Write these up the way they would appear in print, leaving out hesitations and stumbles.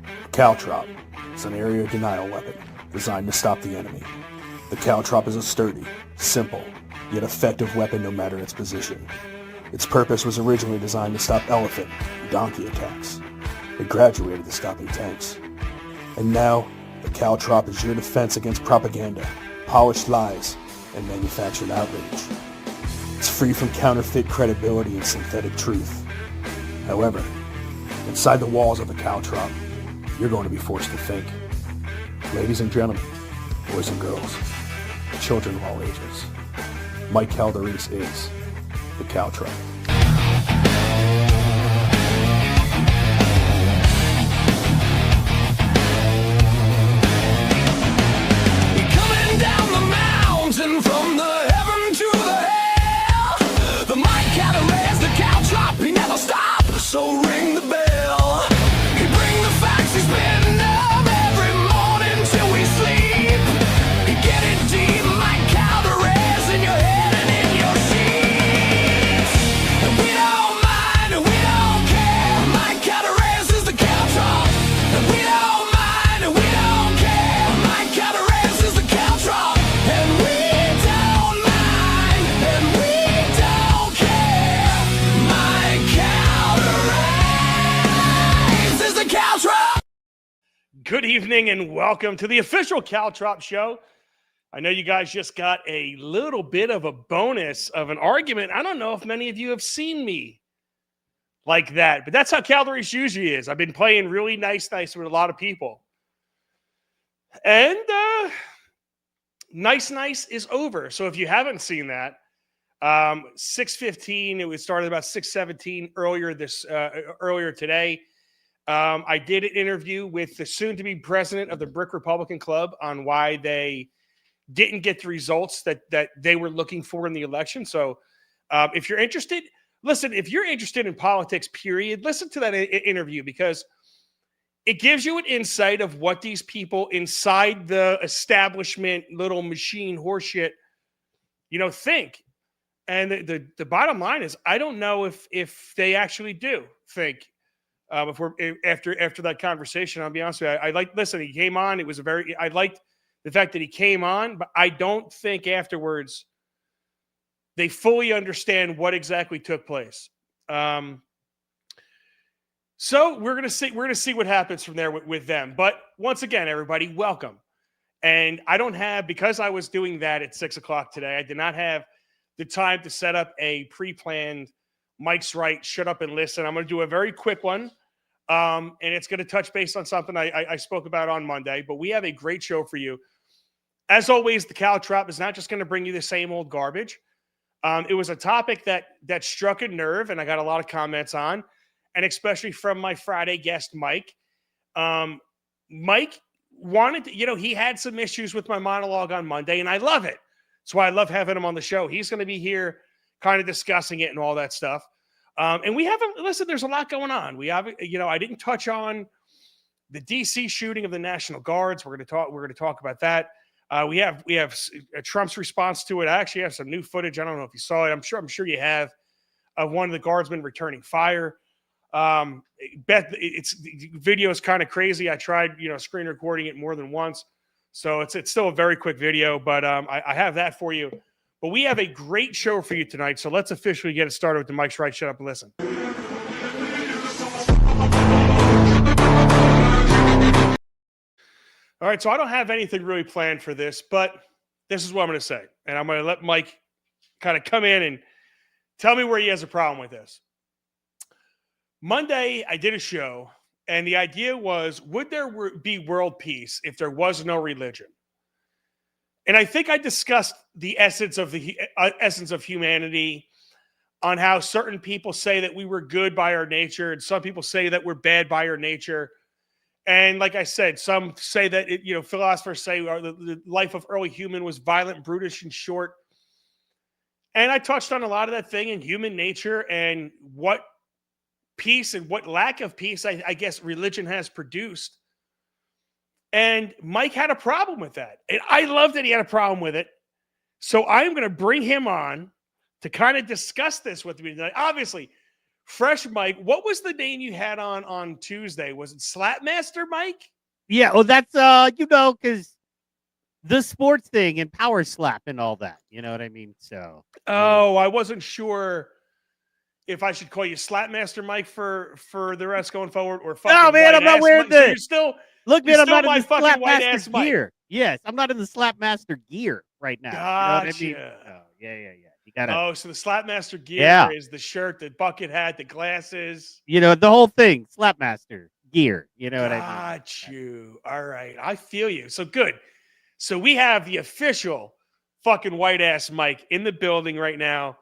A caltrop is an area denial weapon designed to stop the enemy. The caltrop is a sturdy, simple, yet effective weapon no matter its position. Its purpose was originally designed to stop elephant and donkey attacks. It graduated to stopping tanks. And now, the caltrop is your defense against propaganda, polished lies, and manufactured outrage. It's free from counterfeit credibility and synthetic truth. However, inside the walls of the caltrop, you're going to be forced to think. Ladies and gentlemen, boys and girls, children of all ages, Mike Caldarise is the caltrop. From the heaven to the hell, the Mike Caldarise, the caltrop, he never stops, so ring the bell. He bring the facts, he's been up every morning till we sleep. He get it deep, Mike Caldarise, in your head and in your sheets. And we don't mind, and we don't care, Mike Caldarise is the caltrop. And we don't mind, and we don't care, Mike Caldarise is the caltrop. And we Good evening and welcome to the official Caltrop Show. I know you guys just got a little bit of a bonus of an argument. I don't know if many of you have seen me like that, but that's how Caldarise usually is. I've been playing really nice with a lot of people. And nice is over. So if you haven't seen that, 6:15, it was started about 6:17 earlier today. I did an interview with the soon-to-be president of the Brick Republican Club on why they didn't get the results that they were looking for in the election. So if you're interested, listen, if you're interested in politics, period, listen to that interview because it gives you an insight of what these people inside the establishment, little machine horseshit, think. And the bottom line is, I don't know if they actually do think. After that conversation, I'll be honest with you. Listen, he came on. I liked the fact that he came on, but I don't think afterwards they fully understand what exactly took place. So we're gonna see what happens from there with them. But once again, everybody, welcome. And I don't have, because I was doing that at 6:00 today, I did not have the time to set up a pre-planned Mike's Right, shut up and listen. I'm going to do a very quick one. And it's going to touch base on something I spoke about on Monday, but we have a great show for you. As always, the caltrop is not just going to bring you the same old garbage. It was a topic that struck a nerve, and I got a lot of comments on, and especially from my Friday guest, Mike. Mike wanted to, he had some issues with my monologue on Monday, and I love it. That's why I love having him on the show. He's going to be here kind of discussing it and all that stuff. And we haven't, listen, there's a lot going on. We have, I didn't touch on the DC shooting of the National Guards. We're going to talk about that. We have Trump's response to it. I actually have some new footage. I don't know if you saw it. I'm sure you have, of one of the guardsmen returning fire. Video is kind of crazy. I tried, screen recording it more than once. So it's still a very quick video, but I have that for you. But we have a great show for you tonight, so let's officially get it started with the Mike's Right, Shut Up and Listen. All right, so I don't have anything really planned for this, but this is what I'm going to say. And I'm going to let Mike kind of come in and tell me where he has a problem with this. Monday, I did a show, and the idea was, would there be world peace if there was no religion? And I think I discussed the essence of humanity, on how certain people say that we were good by our nature, and some people say that we're bad by our nature. And like I said, some say that philosophers say the life of early human was violent, brutish, and short. And I touched on a lot of that thing in human nature and what peace and what lack of peace I guess religion has produced. And Mike had a problem with that. And I love that he had a problem with it. So I'm going to bring him on to kind of discuss this with me tonight. Obviously, Fresh Mike. What was the name you had on Tuesday? Was it Slapmaster Mike? Yeah. Oh, that's because the sports thing and power slap and all that. You know what I mean? So. Oh, I wasn't sure if I should call you Slapmaster Mike for the rest going forward, or fucking No, man, I'm not white-ass wearing Mike. So the. you're still Look, you're man, I'm still not in my the fucking white-ass Slapmaster Mike. gear. Yes, I'm not in the Slapmaster gear right now. You know what I mean? Gotcha. Oh, yeah. You gotta, Oh, so the Slapmaster gear Yeah. is the shirt, the bucket hat, the glasses. the whole thing, Slapmaster gear. You know what I mean? Got you. All right. I feel you. So good. So we have the official fucking white ass Mike in the building right now.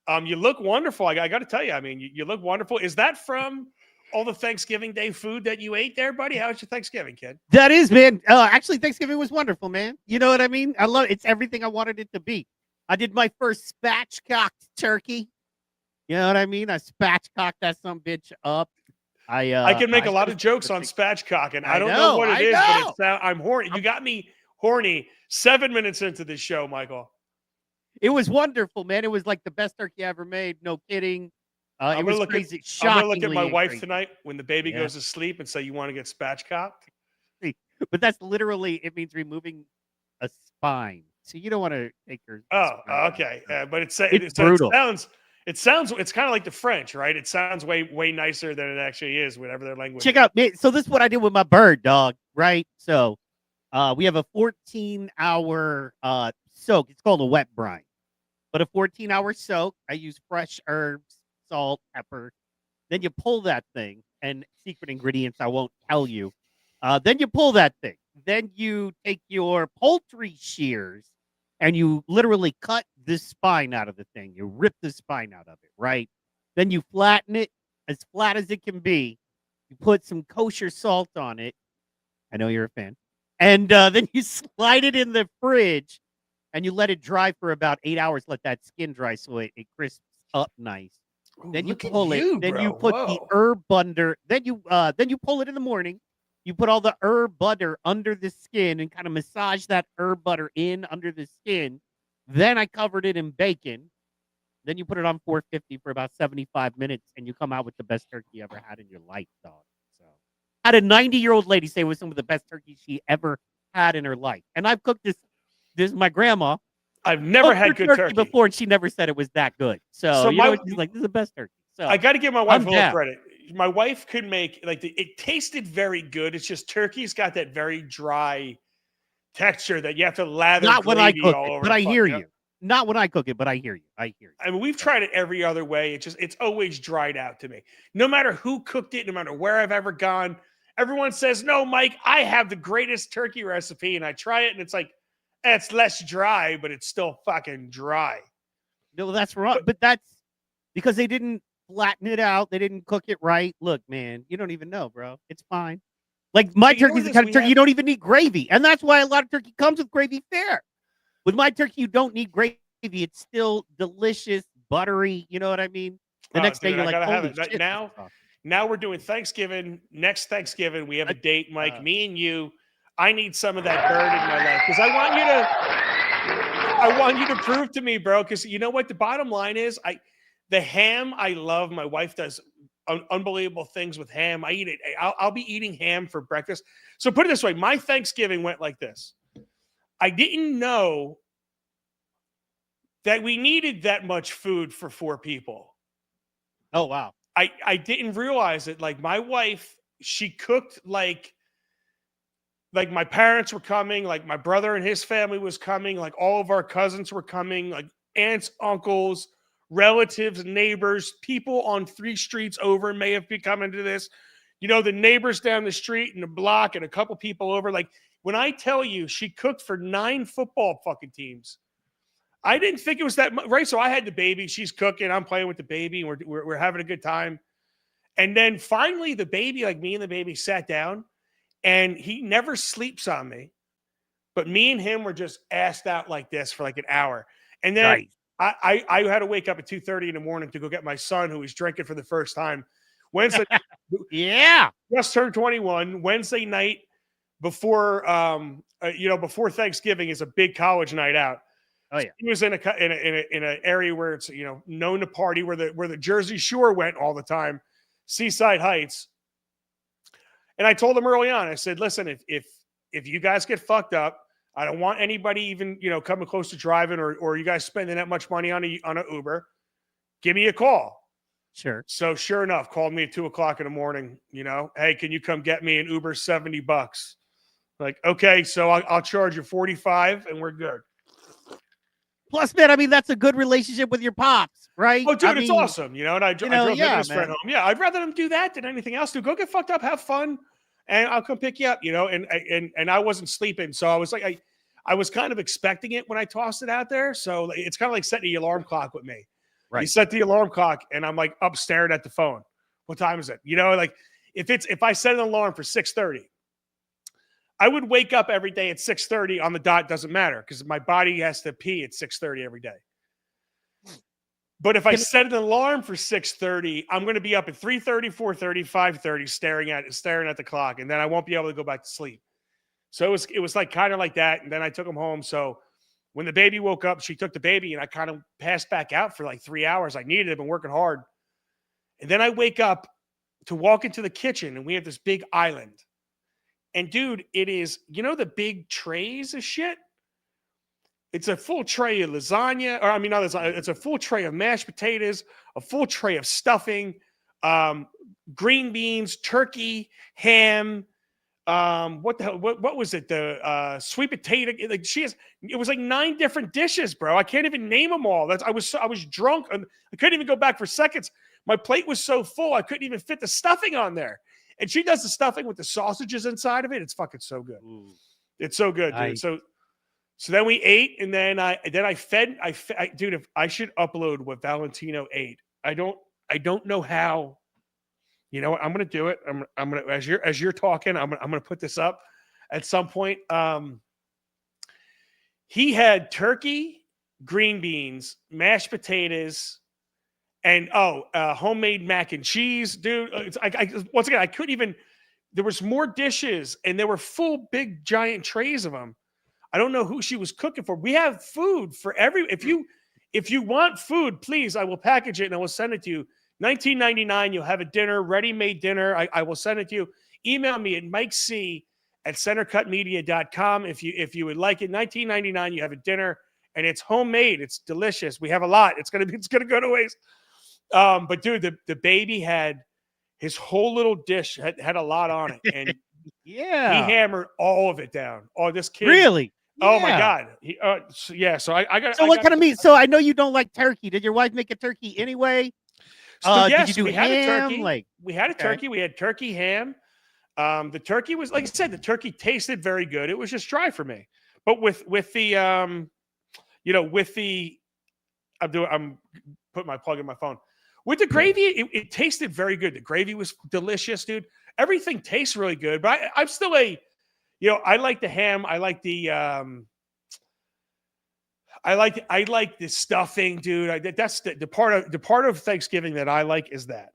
You look wonderful. I got to tell you, I mean, you look wonderful. Is that from all the Thanksgiving Day food that you ate there, buddy? How was your Thanksgiving, kid? That is, man. Actually, Thanksgiving was wonderful, man. You know what I mean? I love it. It's everything I wanted it to be. I did my first spatchcocked turkey. You know what I mean? I spatchcocked that some bitch up. I can make a lot of jokes on spatchcock, and I don't know what it is, but I'm horny. You got me horny 7 minutes into this show, Michael. It was wonderful, man. It was like the best turkey I ever made. No kidding. It was crazy. I'm gonna look at my wife crazy. tonight when the baby goes to sleep and say, "You want to get spatchcocked?" But that's literally, it means removing a spine. So you don't want to take your. Oh, okay. But it's brutal. It sounds. It's kind of like the French, right? It sounds way nicer than it actually is, whatever their language. Check out. So this is what I did with my bird dog, right? So, we have a 14-hour soak. It's called a wet brine, but a 14-hour soak. I use fresh herbs, salt, pepper. Then you pull that thing, and secret ingredients I won't tell you. Then you pull that thing. Then you take your poultry shears and you literally cut the spine out of the thing. You rip the spine out of it, right? Then you flatten it as flat as it can be. You put some kosher salt on it. I know you're a fan. And then you slide it in the fridge and you let it dry for about 8 hours. Let that skin dry so it crisps up nice. Ooh, Then you look at pull you, it. Then bro. you put the Whoa. herb butter. Then you pull it in the morning. You put all the herb butter under the skin and kind of massage that herb butter in under the skin. Then I covered it in bacon. Then you put it on 450 for about 75 minutes, and you come out with the best turkey you ever had in your life, dog. So, I had a 90-year-old lady say it was some of the best turkey she ever had in her life, and I've cooked this. This is my grandma. I've never had good turkey before, and she never said it was that good. So she's like, "This is the best turkey." So I got to give my wife I'm a little down. credit. My wife could make it tasted very good. It's just turkey's got that very dry texture that you have to lather. Not when I gravy cook all it, over but the I fuck, hear you know? you. Not when I cook it, but I hear you. I mean, we've tried it every other way. It's always dried out to me. No matter who cooked it, no matter where I've ever gone, everyone says, "No, Mike, I have the greatest turkey recipe," and I try it, and it's like, it's less dry, but it's still fucking dry. No, that's wrong. But that's because they didn't flatten it out. They didn't cook it right. Look, man, you don't even know, bro. It's fine. Like my turkey's the kind of turkey you don't even need gravy, and that's why a lot of turkey comes with gravy fare. With my turkey, you don't need gravy. It's still delicious, buttery. You know what I mean? The next day, you're like, holy shit. Now we're doing Thanksgiving. Next Thanksgiving, we have a date, Mike. Me and you. I need some of that bird in my life because I want you to prove to me, bro. Because you know what? The bottom line is, the ham I love. My wife does unbelievable things with ham. I eat it. I'll be eating ham for breakfast. So put it this way: my Thanksgiving went like this. I didn't know that we needed that much food for 4 people. Oh, wow. I didn't realize it. Like my wife, she cooked like my parents were coming, like my brother and his family was coming, like all of our cousins were coming, like aunts, uncles, relatives, neighbors, people on 3 streets over may have been coming to this. You know, the neighbors down the street and the block and a couple people over. Like when I tell you she cooked for 9 football fucking teams, I didn't think it was that much, right? So I had the baby, she's cooking, I'm playing with the baby, and we're having a good time. And then finally the baby, like me and the baby sat down, and he never sleeps on me, but me and him were just assed out like this for like an hour. And then I had to wake up at 2:30 in the morning to go get my son, who was drinking for the first time. Wednesday, just turned 21. Wednesday night before before Thanksgiving is a big college night out. Oh yeah. He was in an area where it's known to party, where the Jersey Shore went all the time, Seaside Heights. And I told him early on, I said, listen, if you guys get fucked up, I don't want anybody even coming close to driving or you guys spending that much money on an Uber. Give me a call. Sure. So sure enough, called me at 2:00 in the morning. Hey, can you come get me an Uber? $70. Like, okay, so I'll charge you 45, and we're good. Plus, man, I mean, that's a good relationship with your pops, right? Oh, dude, I it's mean, awesome. And I drove him and his friend home. Yeah, I'd rather them do that than anything else. Dude, go get fucked up, have fun, and I'll come pick you up. And I wasn't sleeping, so I was like, I was kind of expecting it when I tossed it out there. So it's kind of like setting the alarm clock with me. Right. You set the alarm clock, and I'm like up staring at the phone. What time is it? Like if I set an alarm for 6:30. I would wake up every day at 6:30 on the dot. Doesn't matter because my body has to pee at 6:30 every day. But if I set an alarm for 6:30, I'm going to be up at 3:30, 4:30, 5:30, staring at the clock, and then I won't be able to go back to sleep. So it was like kind of like that. And then I took him home. So when the baby woke up, she took the baby, and I kind of passed back out for like 3 hours. I needed it. I've been working hard. And then I wake up to walk into the kitchen, and we have this big island. And dude, it is, the big trays of shit. It's a full tray of lasagna, or it's a full tray of mashed potatoes, a full tray of stuffing, green beans, turkey, ham. What the hell? What was it? The sweet potato. Like it was like 9 different dishes, bro. I can't even name them all. I was drunk. I couldn't even go back for seconds. My plate was so full, I couldn't even fit the stuffing on there. And she does the stuffing with the sausages inside of it. It's fucking so good. Ooh. It's so good, dude. So then we ate, and then I fed. Dude, if I should upload what Valentino ate, I don't know how. You know what? I'm gonna do it. I'm gonna as you're talking, I'm gonna put this up at some point. He had turkey, green beans, mashed potatoes. And homemade mac and cheese, dude. Once again, I couldn't even. There was more dishes, and there were full, big, giant trays of them. I don't know who she was cooking for. We have food for every. If you want food, please, I will package it and I will send it to you. $19.99. You'll have a dinner, ready-made dinner. I will send it to you. Email me at mikec@centercutmedia.com if you would like it. $19.99. You have a dinner, and it's homemade. It's delicious. We have a lot. It's gonna go to waste. But dude, the baby had his whole little dish had a lot on it, and yeah, he hammered all of it down. Oh, this kid really? Oh my god! So I got. So what kind of meat? So I know you don't like turkey. Did your wife make a turkey anyway? So yes, did you do we ham? had a turkey. Like we had a turkey. We had turkey ham. The turkey was, like I said, the turkey tasted very good. It was just dry for me, but with the I'm putting my plug in my phone. With the gravy, it tasted very good. The gravy was delicious, dude. Everything tastes really good. But I'm still I like the ham. I like the I like the stuffing, dude. That's the part of Thanksgiving that I like is that.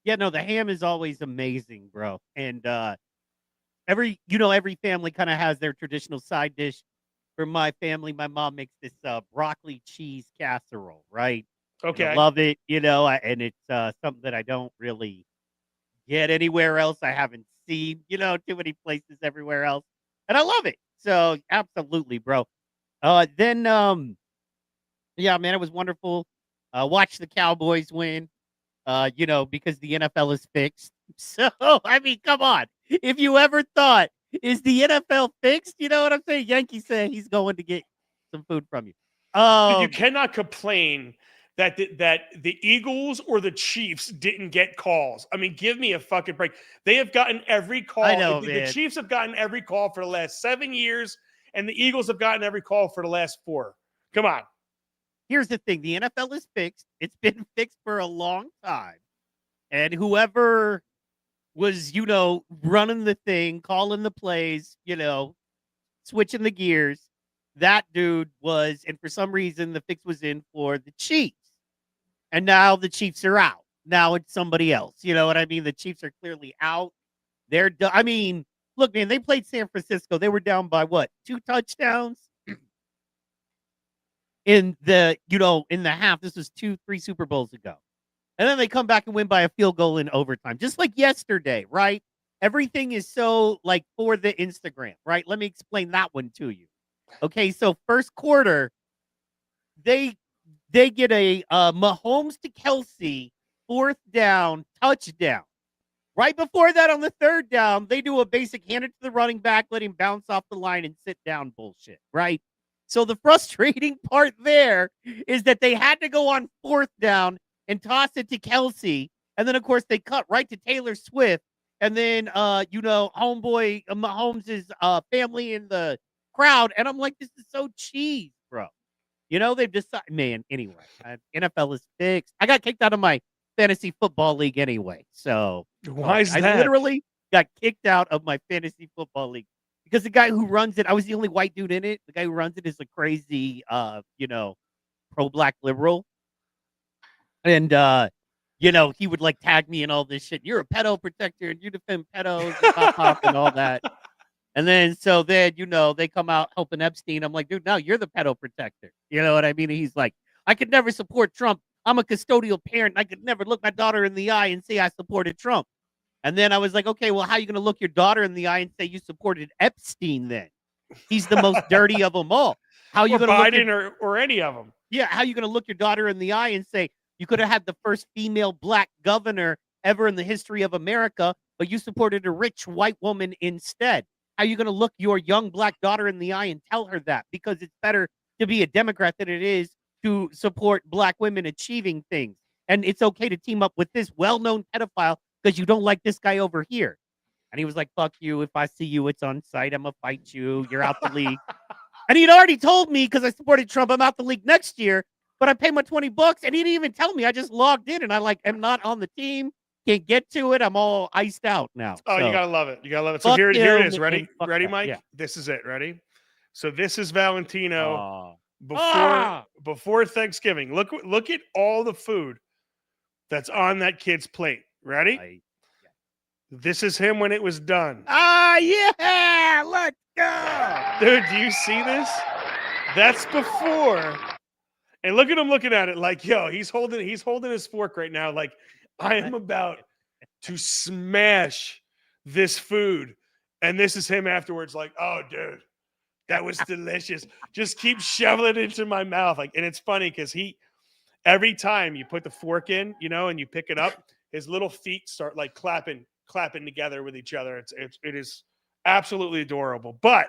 Yeah, no, the ham is always amazing, bro. And every family kind of has their traditional side dish. For my family, my mom makes this broccoli cheese casserole, right? Okay. I love it, and it's something that I don't really get anywhere else. I haven't seen, too many places everywhere else. And I love it. So absolutely, bro. Then yeah, man, it was wonderful. Watch the Cowboys win. Because the NFL is fixed. So I mean, come on. If you ever thought, is the NFL fixed? You know what I'm saying? Yankee said he's going to get some food from you. You cannot complain that the Eagles or the Chiefs didn't get calls. I mean, give me a fucking break. They have gotten every call. I know, the Chiefs have gotten every call for the last 7 years, and the Eagles have gotten every call for the last 4. Come on. Here's the thing. The NFL is fixed. It's been fixed for a long time. And whoever was, running the thing, calling the plays, switching the gears, that dude was, and for some reason, the fix was in for the Chiefs. And now the Chiefs are out. Now it's somebody else. You know what I mean? The Chiefs are clearly out. They're done. I mean, look, man, they played San Francisco. They were down by what? 2 touchdowns? in the half. This was 2-3 Super Bowls ago. And then they come back and win by a field goal in overtime, just like yesterday, right? Everything is so like for the Instagram, right? Let me explain that one to you. Okay, so first quarter, they get a Mahomes to Kelsey 4th down touchdown. Right before that, on the 3rd down, they do a basic hand it to the running back, let him bounce off the line and sit down bullshit, right? So the frustrating part there is that they had to go on 4th down and toss it to Kelsey. And then, of course, they cut right to Taylor Swift. And then, homeboy Mahomes' family in the crowd. And I'm like, this is so cheese, bro. They've decided, man, anyway, NFL is fixed. I got kicked out of my fantasy football league anyway. So why is that? I literally got kicked out of my fantasy football league because the guy who runs it, I was the only white dude in it. The guy who runs it is a crazy, pro-black liberal. And, he would like tag me and all this shit. You're a pedo protector and you defend pedos and pop and all that. And then, they come out helping Epstein. I'm like, dude, no, you're the pedo protector. You know what I mean? And he's like, I could never support Trump. I'm a custodial parent. I could never look my daughter in the eye and say I supported Trump. And then I was like, okay, well, how are you going to look your daughter in the eye and say you supported Epstein then? He's the most dirty of them all. How are you going to Biden or any of them? Yeah, how are you going to look your daughter in the eye and say you could have had the first female black governor ever in the history of America, but you supported a rich white woman instead? How are you going to look your young black daughter in the eye and tell her that? Because it's better to be a Democrat than it is to support black women achieving things. And it's okay to team up with this well-known pedophile because you don't like this guy over here. And he was like, fuck you. If I see you, it's on site. I'm going to fight you. You're out the league. And he'd already told me, because I supported Trump, I'm out the league next year, but I paid my $20 and he didn't even tell me. I just logged in and am not on the team. Can't get to it. I'm all iced out now. Oh, so, you got to love it. You got to love it. So here it is. Ready, Mike? Yeah. This is it. Ready? So this is Valentino. Oh. Before Thanksgiving. Look at all the food that's on that kid's plate. Ready? This is him when it was done. Yeah, let's go. Dude, do you see this? That's before. And look at him looking at it like, yo, he's holding his fork right now like I am about to smash this food. And this is him afterwards like, oh, dude. That was delicious. Just keep shoveling it into my mouth. And it's funny because every time you put the fork in, and you pick it up, his little feet start like clapping together with each other. It is absolutely adorable. But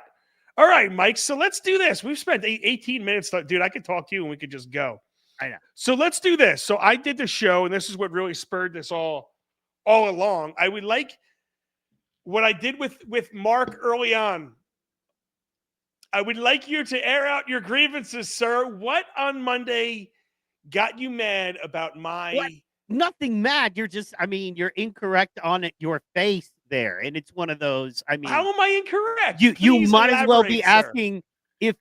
all right, Mike. So let's do this. We've spent 18 minutes. Dude, I could talk to you and we could just go. I know. So let's do this. So I did the show, and this is what really spurred this all along. I would like what I did with Mark early on. I would like you to air out your grievances, sir. What on Monday got you mad about my... What? Nothing mad. You're just, you're incorrect on it, your face there. And it's one of those, How am I incorrect? You might as well be sir. asking if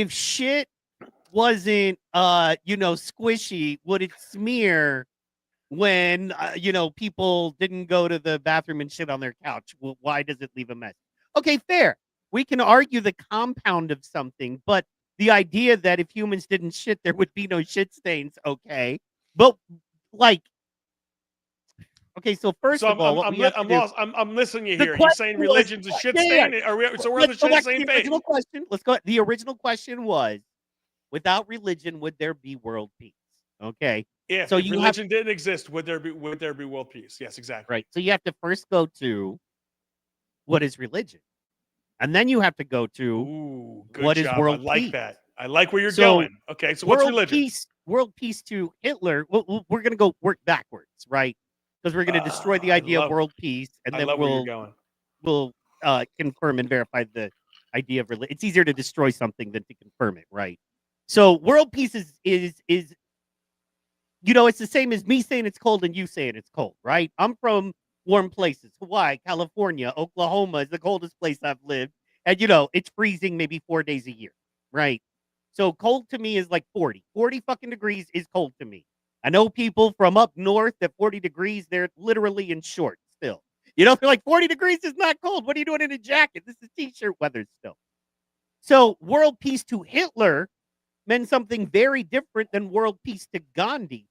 shit wasn't, squishy, would it smear when, people didn't go to the bathroom and shit on their couch? Well, why does it leave a mess? Okay, fair. We can argue the compound of something, but the idea that if humans didn't shit, there would be no shit stains. Okay, but so first of all, I'm listening to you here. You're saying religion's a shit stain. So we're on the same page. Let's go. The original question was, without religion, would there be world peace? Okay. Yeah. So if religion didn't exist, would there be world peace? Yes, exactly. Right. So you have to first go to what is religion? And then you have to go to what is world peace. I like that. I like where you're going. Okay, so what's religion? World peace to Hitler. We're going to go work backwards, right? Because we're going to destroy the idea of world peace, and then we'll confirm and verify the idea of religion. It's easier to destroy something than to confirm it, right? So world peace is it's the same as me saying it's cold and you saying it's cold, right? I'm from warm places. Hawaii, California, Oklahoma is the coldest place I've lived. And, it's freezing maybe 4 days a year, right? So cold to me is like 40. 40 fucking degrees is cold to me. I know people from up north at 40 degrees, they're literally in shorts still. They're like 40 degrees is not cold. What are you doing in a jacket? This is t-shirt weather still. So world peace to Hitler meant something very different than world peace to Gandhi.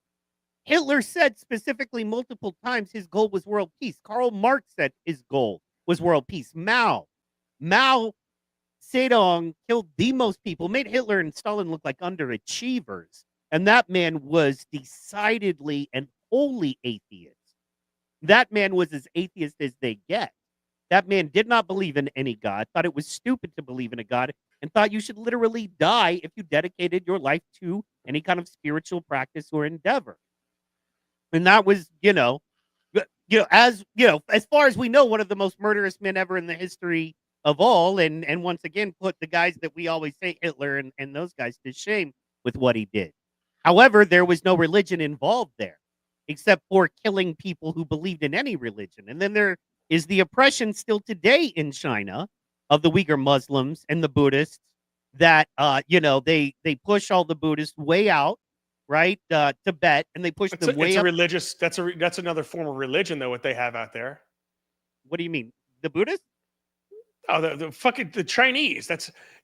Hitler said specifically multiple times his goal was world peace. Karl Marx said his goal was world peace. Mao Zedong killed the most people, made Hitler and Stalin look like underachievers. And that man was decidedly and wholly atheist. That man was as atheist as they get. That man did not believe in any God, thought it was stupid to believe in a God, and thought you should literally die if you dedicated your life to any kind of spiritual practice or endeavor. And that was, as far as we know, one of the most murderous men ever in the history of all. And once again, put the guys that we always say Hitler and those guys to shame with what he did. However, there was no religion involved there, except for killing people who believed in any religion. And then there is the oppression still today in China of the Uyghur Muslims and the Buddhists that, they push all the Buddhists way out, right? Tibet, and they push them way it's up. religious. That's another form of religion, though, what they have out there. What do you mean? The Buddhists? Oh, the Chinese.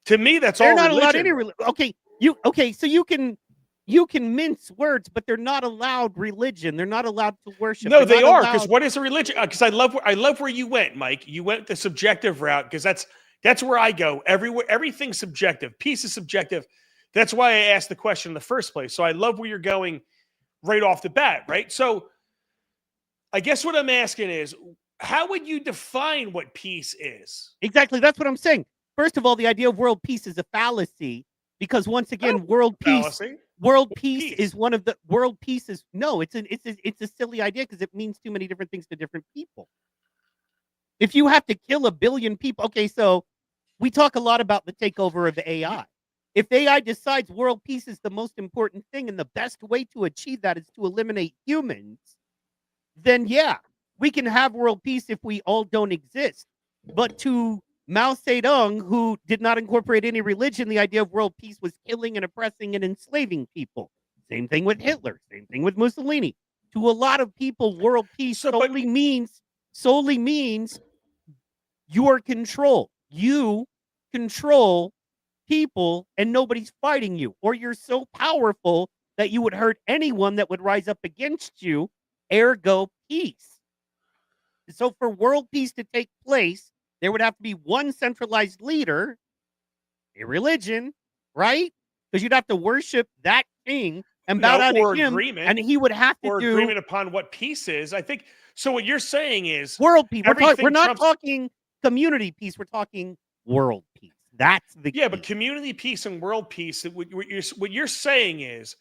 To me, that's They're all not religion. allowed any religion. So you can mince words, but they're not allowed religion. They're not allowed to worship. No, They're they not are, allowed- because what is a religion? Because I love where you went, Mike. You went the subjective route, because that's where I go. Everything's subjective. Peace is subjective. That's why I asked the question in the first place. So I love where you're going right off the bat, right? So I guess what I'm asking is, how would you define what peace is? Exactly. That's what I'm saying. First of all, the idea of world peace is a fallacy because once again, world peace is one of the world peace is no, it's a silly idea because it means too many different things to different people. If you have to kill 1 billion people, okay, so we talk a lot about the takeover of AI. If AI decides world peace is the most important thing and the best way to achieve that is to eliminate humans, then yeah, we can have world peace if we all don't exist. But to Mao Zedong, who did not incorporate any religion, the idea of world peace was killing and oppressing and enslaving people. Same thing with Hitler. Same thing with Mussolini. To a lot of people, world peace solely means your control. You control people and nobody's fighting you, or you're so powerful that you would hurt anyone that would rise up against you, ergo peace. So for world peace to take place, there would have to be one centralized leader, a religion, right? Because you'd have to worship that king and bow down to him, and he would have to do agreement upon what peace is. I think so. What you're saying is world peace. We're not talking community peace. We're talking world peace. That's the key. But community peace and world peace. What you're saying is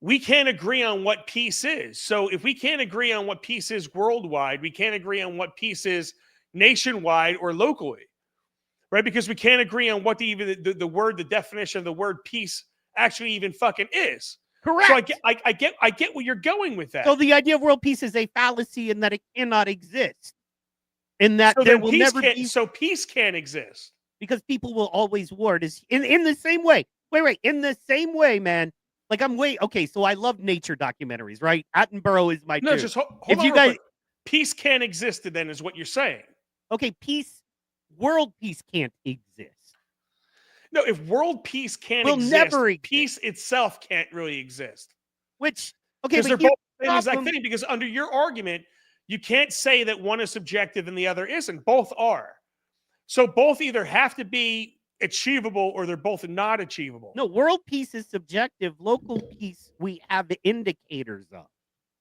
we can't agree on what peace is. So if we can't agree on what peace is worldwide, we can't agree on what peace is nationwide or locally, right? Because we can't agree on what the definition of the word peace actually even fucking is. Correct. So I get where you're going with that. So the idea of world peace is a fallacy in that it cannot exist. In that so there will never be. So peace can't exist. Because people will always war. In the same way. Wait. In the same way, man. Like okay, so I love nature documentaries, right? Attenborough is my dude. Just hold on. You guys, peace can't exist then is what you're saying. Okay, world peace can't exist. No, if world peace can't exist, peace itself can't really exist. Which, okay, because they're both the exact thing. Because under your argument, you can't say that one is subjective and the other isn't. Both are. So both either have to be achievable or they're both not achievable. No, world peace is subjective. Local peace, we have the indicators of,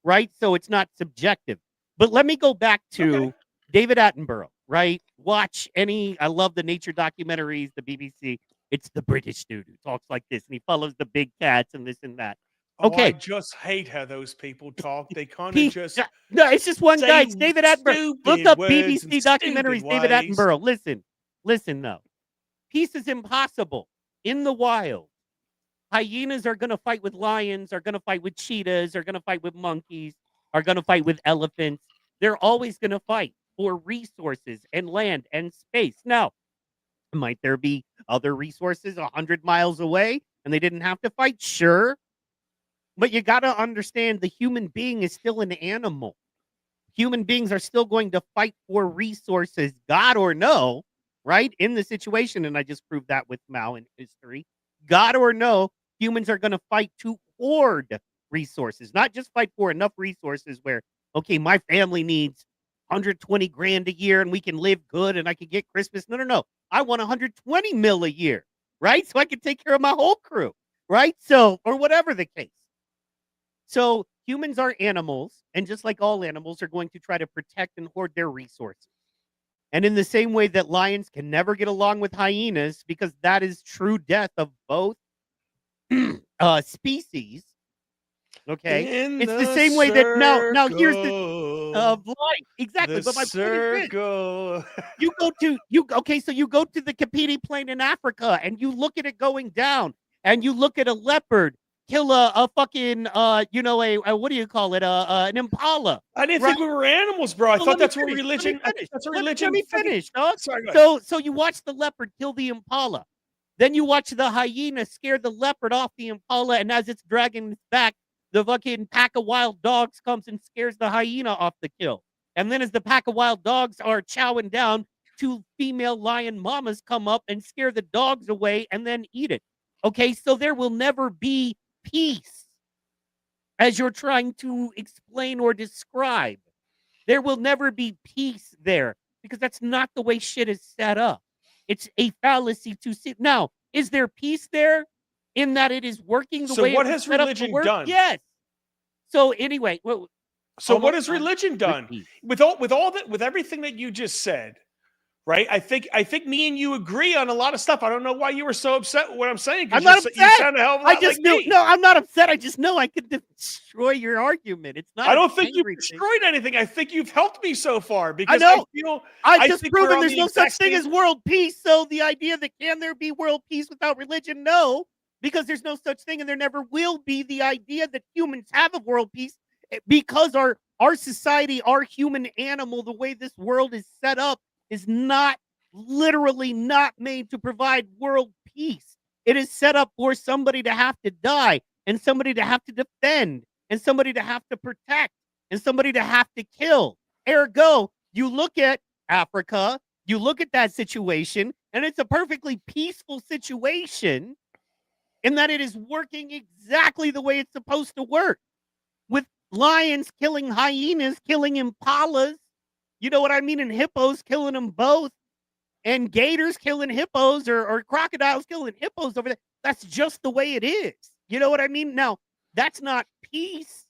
right? So it's not subjective. But let me go back to David Attenborough, right? I love the nature documentaries, the BBC. It's the British dude who talks like this and he follows the big cats and this and that. Okay. I just hate how those people talk. They kind of just no, it's just one guy. It's David Attenborough. Look up BBC documentaries. David Attenborough. Listen. Though, peace is impossible in the wild. Hyenas are going to fight with lions. Are going to fight with cheetahs. Are going to fight with monkeys. Are going to fight with elephants. They're always going to fight for resources and land and space. Now, might there be other resources 100 miles away and they didn't have to fight? Sure. But you got to understand the human being is still an animal. Human beings are still going to fight for resources, God or no. right? In the situation, and I just proved that with Mao in history. God or no, humans are going to fight to hoard resources, not just fight for enough resources where, okay, my family needs 120 grand a year and we can live good and I can get Christmas. No, no, no. I want 120 mil a year, right? So I can take care of my whole crew, right? So, or whatever the case. So humans are animals, and just like all animals, are going to try to protect and hoard their resources. And in the same way that lions can never get along with hyenas, because that is true death of both species. Okay, In it's the the same way that now here's the circle, life exactly. the But my point is this: circle. so you go to the Kapiti Plain in Africa, and you look at it going down, and you look at a leopard kill a fucking a what do you call it an impala. I didn't Right. think we were animals, bro. I So thought that's what Let me religion. finish. That's a Let religion. me finish, dog. Sorry, go ahead. So you watch the leopard kill the impala. Then you watch the hyena scare the leopard off the impala, and as it's dragging its back, the fucking pack of wild dogs comes and scares the hyena off the kill. And then as the pack of wild dogs are chowing down, two female lion mamas come up and scare the dogs away and then eat it. Okay, so there will never be peace as you're trying to explain or describe. There will never be peace there because that's not the way shit is set up. It's a fallacy to see. Now, is there peace there in that it is working the So way what it was has set up to religion work? done? Yes. So anyway, well, So what almost has religion done peace. with all that, with everything that you just said? Right? I think me and you agree on a lot of stuff. I don't know why you were so upset with what I'm saying. I'm not upset. You sound a hell of a lot I just like know. me. No, I'm not upset. I just know I could destroy your argument. It's not. I don't think you've angry thing. destroyed anything. I think you've helped me so far I because know. I I just think we're proven on there's the no such exact thing same- as world peace. So the idea that can there be world peace without religion? No, because there's no such thing, and there never will be. The idea that humans have of world peace, because our society, our human animal, the way this world is set up, is not literally not made to provide world peace. It is set up for somebody to have to die, and somebody to have to defend, and somebody to have to protect, and somebody to have to kill. Ergo, you look at Africa, you look at that situation, and it's a perfectly peaceful situation in that it is working exactly the way it's supposed to work. With lions killing hyenas, killing impalas, you know what I mean? And hippos killing them both, and gators killing hippos, or crocodiles killing hippos over there. That's just the way it is. You know what I mean? Now, that's not peace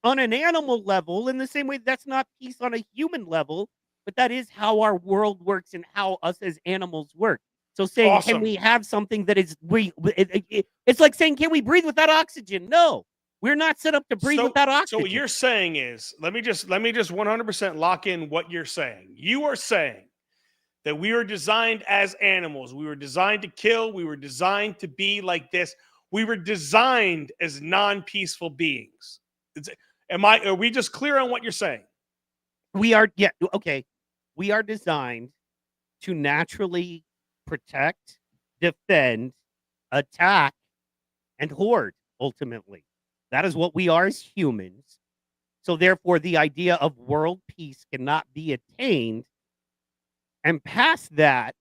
on an animal level in the same way that's not peace on a human level, but that is how our world works and how us as animals work. So saying, Awesome. can we have something that is it's like saying, can we breathe without oxygen? No, we're not set up to breathe without So oxygen. what you're saying is, let me just 100% lock in what you're saying. You are saying that we are designed as animals. We were designed to kill. We were designed to be like this. We were designed as non-peaceful beings. Are we just clear on what you're saying? We are, yeah, okay. We are designed to naturally protect, defend, attack, and hoard, ultimately. That is what we are as humans. So therefore, the idea of world peace cannot be attained. And past that,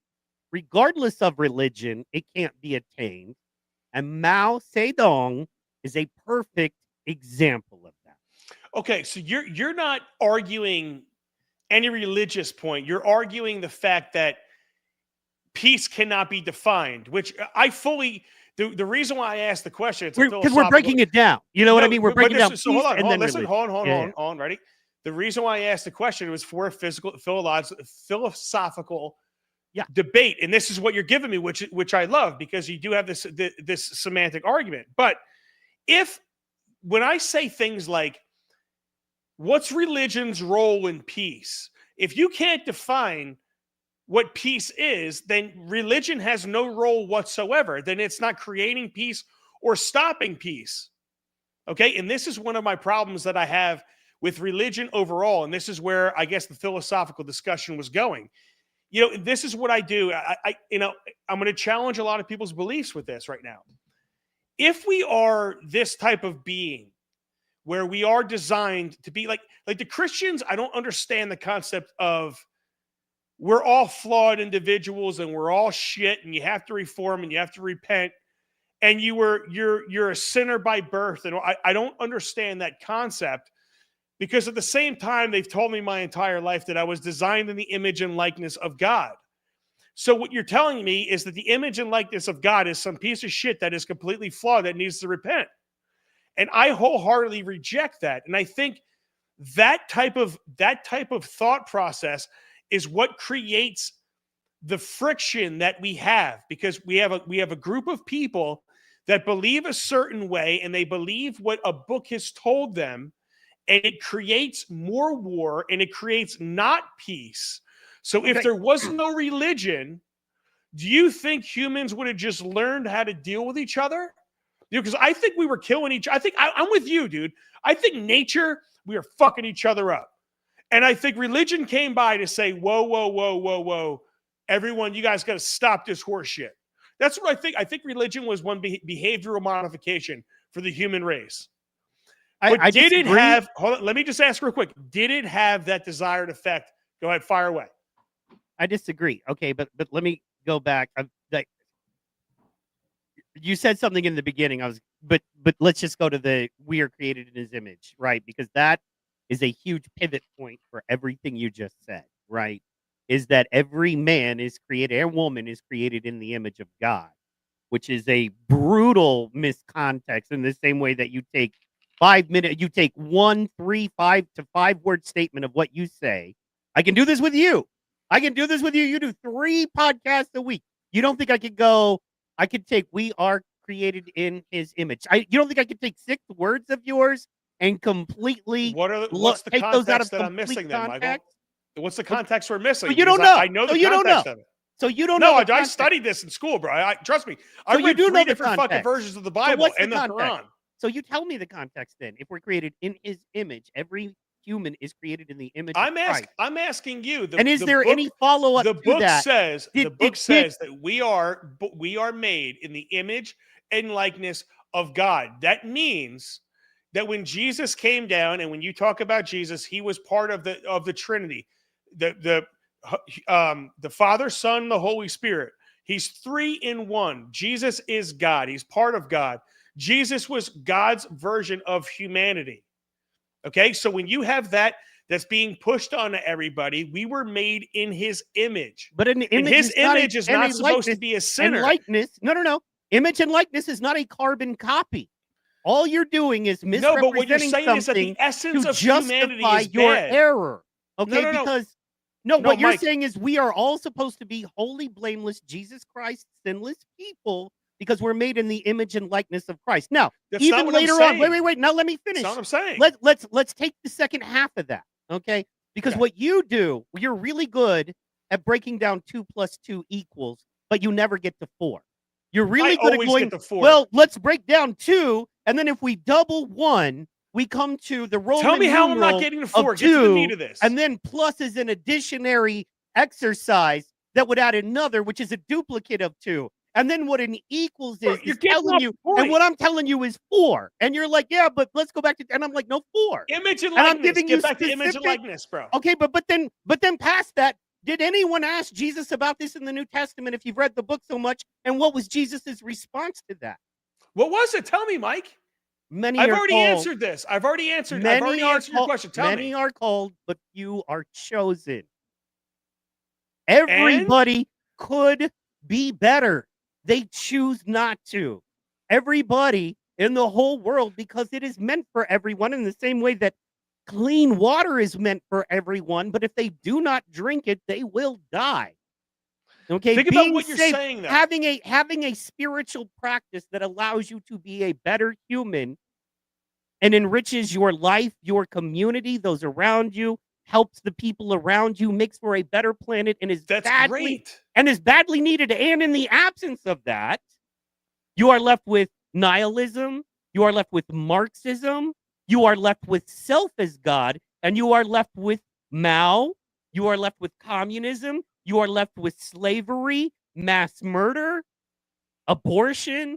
regardless of religion, it can't be attained. And Mao Zedong is a perfect example of that. Okay, so you're not arguing any religious point. You're arguing the fact that peace cannot be defined, which I fully. The reason why I asked the question, it's Because we're breaking it down. You know what I mean? We're breaking down peace so hold on, and hold then on, listen, religion. hold on, ready? The reason why I asked the question was for a philosophical debate, and this is what you're giving me, which I love, because you do have this semantic argument. But when I say things like, what's religion's role in peace? If you can't define what peace is, then religion has no role whatsoever. Then it's not creating peace or stopping peace. Okay. And this is one of my problems that I have with religion overall. And this is where I guess the philosophical discussion was going. This is what I do. I'm going to challenge a lot of people's beliefs with this right now. If we are this type of being where we are designed to be like the Christians, I don't understand the concept of we're all flawed individuals and we're all shit and you have to reform and you have to repent and you're a sinner by birth. And I don't understand that concept, because at the same time, they've told me my entire life that I was designed in the image and likeness of God. So what you're telling me is that the image and likeness of God is some piece of shit that is completely flawed that needs to repent. And I wholeheartedly reject that. And I think that type of thought process is what creates the friction that we have, because we have a group of people that believe a certain way and they believe what a book has told them, and it creates more war and it creates not peace. So if there was no religion, do you think humans would have just learned how to deal with each other? Because I think we were killing each other. I think I'm with you, dude. I think nature, we are fucking each other up. And I think religion came by to say, whoa, whoa, whoa, whoa, whoa. Everyone, you guys got to stop this horse shit. That's what I think. I think religion was one behavioral modification for the human race. But I did it disagree. have, hold on, let me just ask real quick. Did it have that desired effect? Go ahead, fire away. I disagree. Okay, but let me go back. You said something in the beginning. But let's just go to we are created in his image, right? Because that is a huge pivot point for everything you just said, right? Is that every man is created and woman is created in the image of God, which is a brutal miscontext in the same way that you take 5 minutes, you take 1, 3, 5 to 5 word statement of what you say. I can do this with you. You do 3 podcasts a week. You don't think I could take we are created in his image. You don't think I could take 6 words of yours and completely what's the take those out of context that I'm missing then, Michael? context? What's the context we're missing? So you don't Because know. I know So the you don't context know. of it. So you don't No, know. I studied this in school, bro. Trust me. I So read you do 3 know the different fucking context. versions of the Bible what's the and the context? Quran. So you tell me the context then. If we're created in his image, every human is created in the image of Christ. I'm asking you. And is there any follow-up The to book that? says that we are made in the image and likeness of God. That means that when Jesus came down, and when you talk about Jesus, he was part of the Trinity, the Father, Son, the Holy Spirit. He's 3 in 1. Jesus is God. He's part of God. Jesus was God's version of humanity. Okay, so when you have that's being pushed onto everybody, we were made in his image. But an image his image is not supposed to be a sinner. And likeness, no. Image and likeness is not a carbon copy. All you're doing is misrepresenting but what you're saying is that the essence of humanity is your bad. error. Okay, No. because what you're Mike, saying is we are all supposed to be holy, blameless, Jesus Christ, sinless people because we're made in the image and likeness of Christ. Now, that's even not what later I'm on, saying. wait. Now let me finish. That's not what I'm saying. Let's take the second half of that, okay? Because Okay. what you do, you're really good at breaking down 2 + 2 equals, but you never get to 4. You're really good at going, get to 4. well, let's break down 2, and then if we double 1, we come to the Roman Tell me how I'm numeral not getting to 4. of Get to the 2, meat of this. and then plus is an additionary exercise that would add another, which is a duplicate of 2. And then what an equals Bro, is you're getting telling off you, point. and what I'm telling you is 4. And you're like, yeah, but let's go back to, and I'm like, no, 4. Image and And I'm likeness. giving Get you back to image and specific- likeness, bro. Okay, but then past that, did anyone ask Jesus about this in the New Testament if you've read the book so much? And what was Jesus's response to that? What was it? Tell me, Mike. I've already answered this. I've already answered your question. Tell me. Many are called, but few are chosen. Everybody could be better. They choose not to. Everybody in the whole world, because it is meant for everyone in the same way that clean water is meant for everyone, but if they do not drink it, they will die. Okay, Think about what you're saying, though. Having a spiritual practice that allows you to be a better human and enriches your life, your community, those around you, helps the people around you, makes for a better planet, and is badly needed. And in the absence of that, you are left with nihilism, you are left with Marxism, you are left with self as God, and you are left with Mao, you are left with communism, you are left with slavery, mass murder, abortion.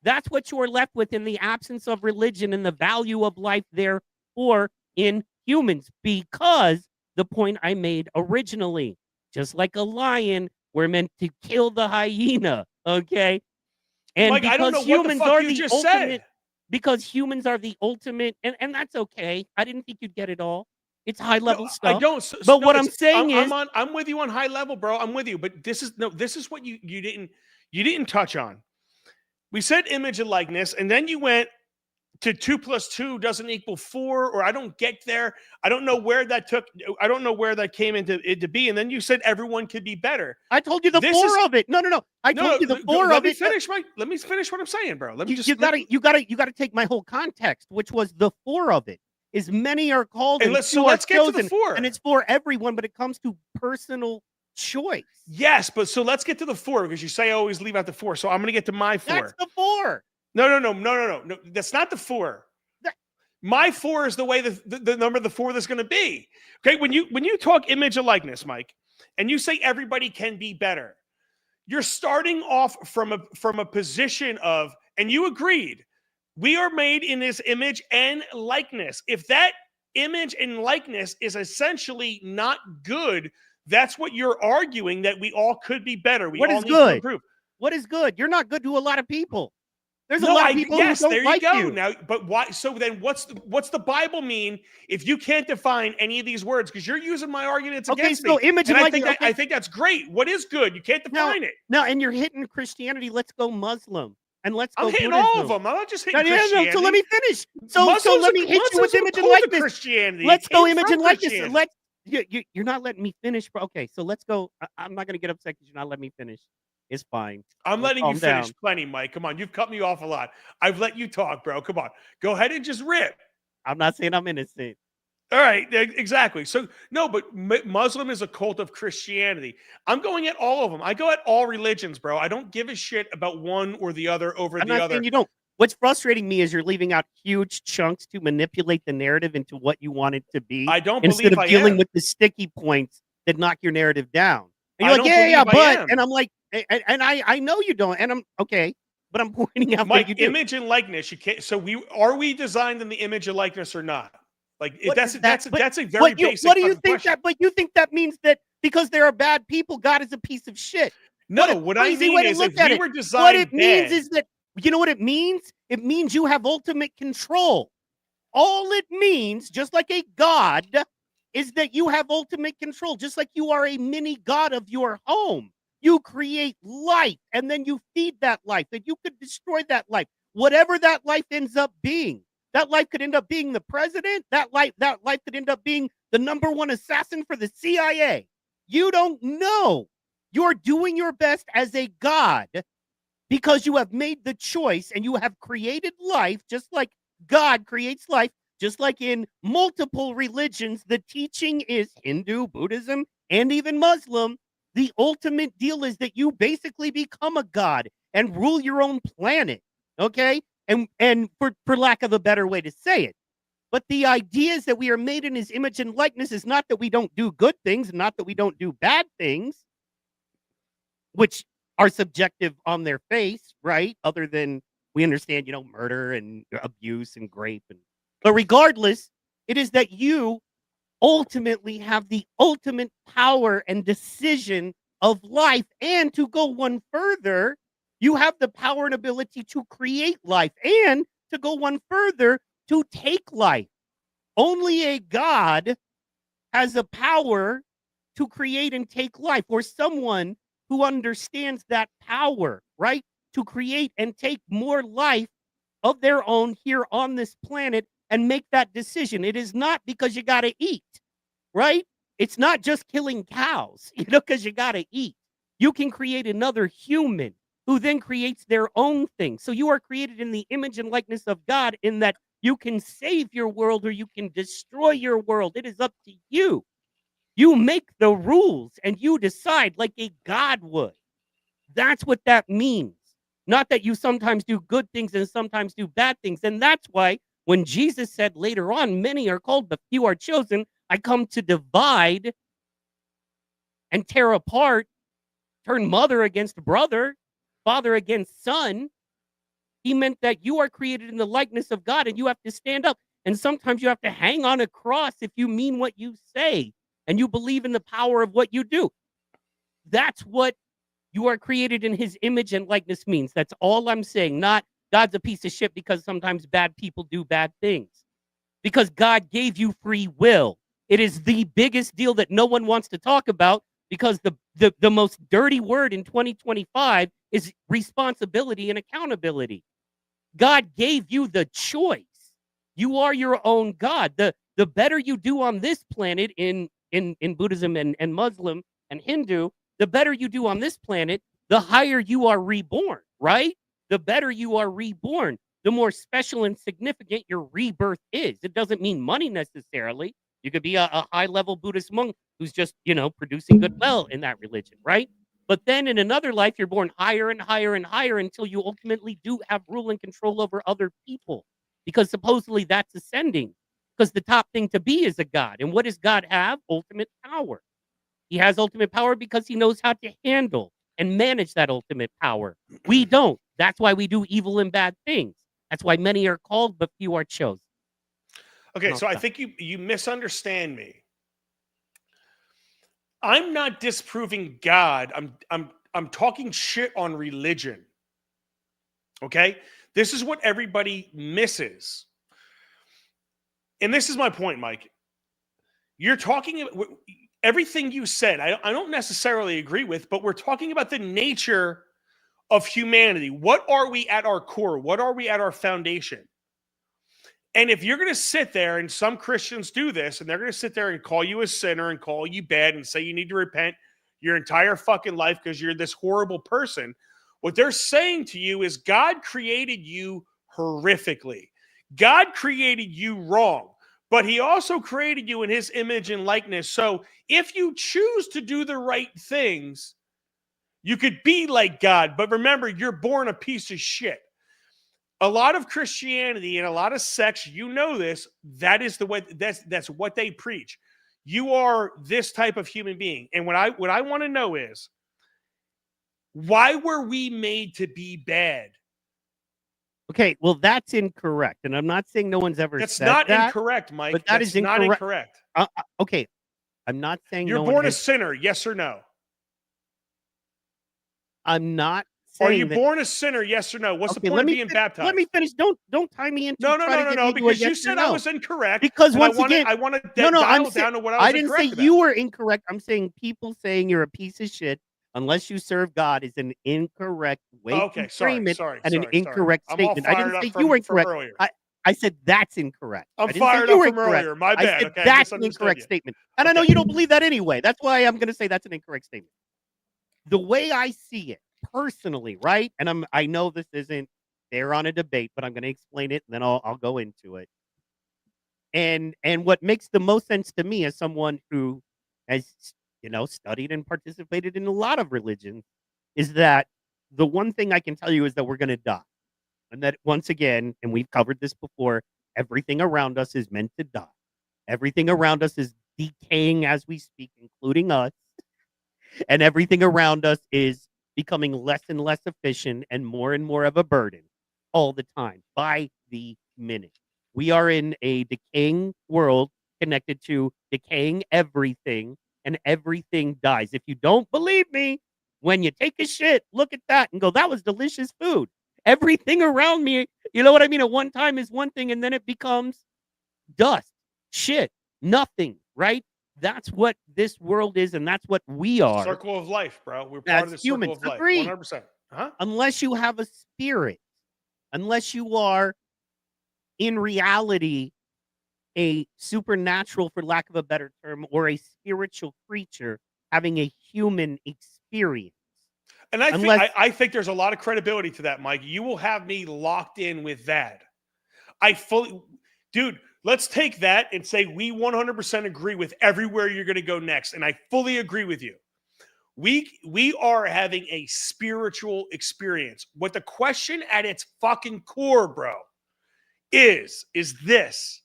That's what you are left with in the absence of religion and the value of life, therefore, in humans. Because the point I made originally, just like a lion, we're meant to kill the hyena. Okay. And Mike, I don't know because what the humans fuck are you the just ultimate, said. because humans are the ultimate, and that's okay. I didn't think you'd get it all. It's high No, level I stuff. don't. But No, what I'm saying is, I'm with you on high level, bro. I'm with you. But this is what you didn't touch on. We said image and likeness, and then you went to 2 plus 2 doesn't equal 4, or I don't get there. I don't know where that took. I don't know where that came into it to be. And then you said everyone could be better. I told you the This is four of it. No. I no, told you the four let of me it. finish, Mike. Let me finish what I'm saying, bro. Let me You gotta take my whole context, which was the four of it. Is many are called and and let's few are get to the chosen, 4. and it's for everyone, but it comes to personal choice. Yes, but so let's get to the 4 because you say I always leave out the 4. So I'm gonna get to my 4. That's the four. No. That's not the 4. My 4 is the way the number of the 4 that's going to be. Okay, when you talk image and likeness, Mike, and you say everybody can be better, you're starting off from a position of, and you agreed, we are made in this image and likeness. If that image and likeness is essentially not good, that's what you're arguing, that we all could be better. We What all is need to good? improve. What is good? You're not good to a lot of people. There's a No, lot of people yes, who don't there you like go. you. Now, but why? So then, what's the Bible mean if you can't define any of these words? Because you're using my arguments Okay, against so me, image and and I think likeness. I think that's great. What is good? You can't define it. Now, and you're hitting Christianity. Let's go Muslim, and let's go I'm hitting Buddhism. all of them. I'm not just hitting No, Christianity. so let me finish. So Muslims let me hit you with are image and cult of likeness. Christianity. Let's It go came image from and likeness. Christianity. You're not letting me finish, bro. Okay, so let's go. I'm not gonna get upset because you're not letting me finish. It's fine. I'm letting you Calm finish down. plenty, Mike. Come on, you've cut me off a lot. I've let you talk, bro. Come on, go ahead and just rip. I'm not saying I'm innocent. All right, exactly. So no, but Muslim is a cult of Christianity. I'm going at all of them. I go at all religions, bro. I don't give a shit about one or the other over I'm the not other. saying you don't. What's frustrating me is you're leaving out huge chunks to manipulate the narrative into what you want it to be. I don't instead believe of I dealing am. with the sticky points that knock your narrative down. And I you're like, yeah, don't believe I but, am. and I'm like, and I know you don't, and I'm okay, but I'm pointing out Mike, that you do. image and likeness. You can't. So we designed in the image and likeness or not? Like What that's is that? that's a very What basic. what do you fucking think question. that? But you think that means that because there are bad people, God is a piece of shit? No, what I Crazy mean way to is look if at we it. were What designed it means bad, is that, you know what it means? It means you have ultimate control. All it means, just like a god, is that you have ultimate control, just like you are a mini god of your home. You create life, and then you feed that life, that you could destroy that life, whatever that life ends up being. That life could end up being the president. That life could end up being the #1 assassin for the CIA. You don't know. You're doing your best as a god because you have made the choice and you have created life just like God creates life, just like in multiple religions. The teaching is Hindu, Buddhism, and even Muslim. The ultimate deal is that you basically become a god and rule your own planet. Okay? And for lack of a better way to say it. But the idea is that we are made in his image and likeness is not that we don't do good things, not that we don't do bad things, which are subjective on their face, right? Other than we understand, murder and abuse and rape. But regardless, it is that you ultimately have the ultimate power and decision of life. And to go one further, you have the power and ability to create life, and to go one further, to take life. Only a God has a power to create and take life, or someone who understands that power, right? To create and take more life of their own here on this planet and make that decision. It is not because you got to eat, right? It's not just killing cows, because you got to eat. You can create another human who then creates their own thing. So you are created in the image and likeness of God, in that you can save your world or you can destroy your world. It is up to you. You make the rules and you decide like a God would. That's what that means. Not that you sometimes do good things and sometimes do bad things. And that's why when Jesus said later on, many are called, but few are chosen, I come to divide and tear apart, turn mother against brother, father against son. He meant that you are created in the likeness of God and you have to stand up. And sometimes you have to hang on a cross if you mean what you say and you believe in the power of what you do. That's what you are created in his image and likeness means. That's all I'm saying. Not God's a piece of shit because sometimes bad people do bad things. Because God gave you free will. It is the biggest deal that no one wants to talk about because the most dirty word in 2025 is responsibility and accountability. God gave you the choice. You are your own God. The better you do on this planet in Buddhism and Muslim and Hindu, the better you do on this planet, the higher you are reborn, right? The better you are reborn, the more special and significant your rebirth is. It doesn't mean money necessarily. You could be a high-level Buddhist monk who's just, producing goodwill in that religion, right? But then in another life, you're born higher and higher and higher until you ultimately do have rule and control over other people. Because supposedly that's ascending. Because the top thing to be is a God. And what does God have? Ultimate power. He has ultimate power because he knows how to handle and manage that ultimate power. We don't. That's why we do evil and bad things. That's why many are called, but few are chosen. Okay, so I think you misunderstand me. I'm not disproving God. I'm talking shit on religion. Okay? This is what everybody misses. And this is my point, Mike. You're talking about everything you said. I don't necessarily agree with, but we're talking about the nature of humanity. What are we at our core? What are we at our foundation? And if you're going to sit there, and some Christians do this, and they're going to sit there and call you a sinner and call you bad and say you need to repent your entire fucking life because you're this horrible person, what they're saying to you is God created you horrifically. God created you wrong, but he also created you in his image and likeness. So if you choose to do the right things, you could be like God. But remember, you're born a piece of shit. A lot of Christianity and a lot of sects, this, that is the way, that's what they preach. You are this type of human being. And what I want to know is, why were we made to be bad? Okay, well, that's incorrect. And I'm not saying no one's ever That's said not that, incorrect, Mike. but that's not incorrect. Okay, I'm not saying you're born a sinner, yes or no? I'm not saying Are you born a sinner, yes or no? What's the point of being baptized? Let me finish. Don't tie me into No, because you said I was incorrect. Because once again, I want to dial down to what I was I didn't say you were incorrect. I'm saying people saying you're a piece of shit unless you serve God is an incorrect way to frame it and an incorrect statement. I didn't say you were incorrect. I said that's incorrect. I'm fired up from earlier. My bad. I said that's an incorrect statement. And I know you don't believe that anyway. That's why I'm going to say that's an incorrect statement. The way I see it personally, right? And I know this isn't fair on a debate, but I'm going to explain it and then I'll go into it. And what makes the most sense to me as someone who has studied and participated in a lot of religions is that the one thing I can tell you is that we're going to die. And that once again, and we've covered this before, everything around us is meant to die. Everything around us is decaying as we speak, including us. And everything around us is becoming less and less efficient and more of a burden all the time by the minute. We are in a decaying world connected to decaying everything, and everything dies. If you don't believe me, when you take a shit, look at that and go, that was delicious food. Everything around me, you know what I mean? At one time is one thing, and then it becomes dust, shit, nothing, right? That's what this world is, and that's what we are. Circle of life, bro. We're part of the circle of life. 100%. Unless you have a spirit, unless you are in reality a supernatural, for lack of a better term, or a spiritual creature having a human experience. And I think there's a lot of credibility to that, Mike. You will have me locked in with that. Dude, let's take that and say we 100% agree with everywhere you're going to go next. And I fully agree with you. We are having a spiritual experience. What the question at its fucking core, bro, is this.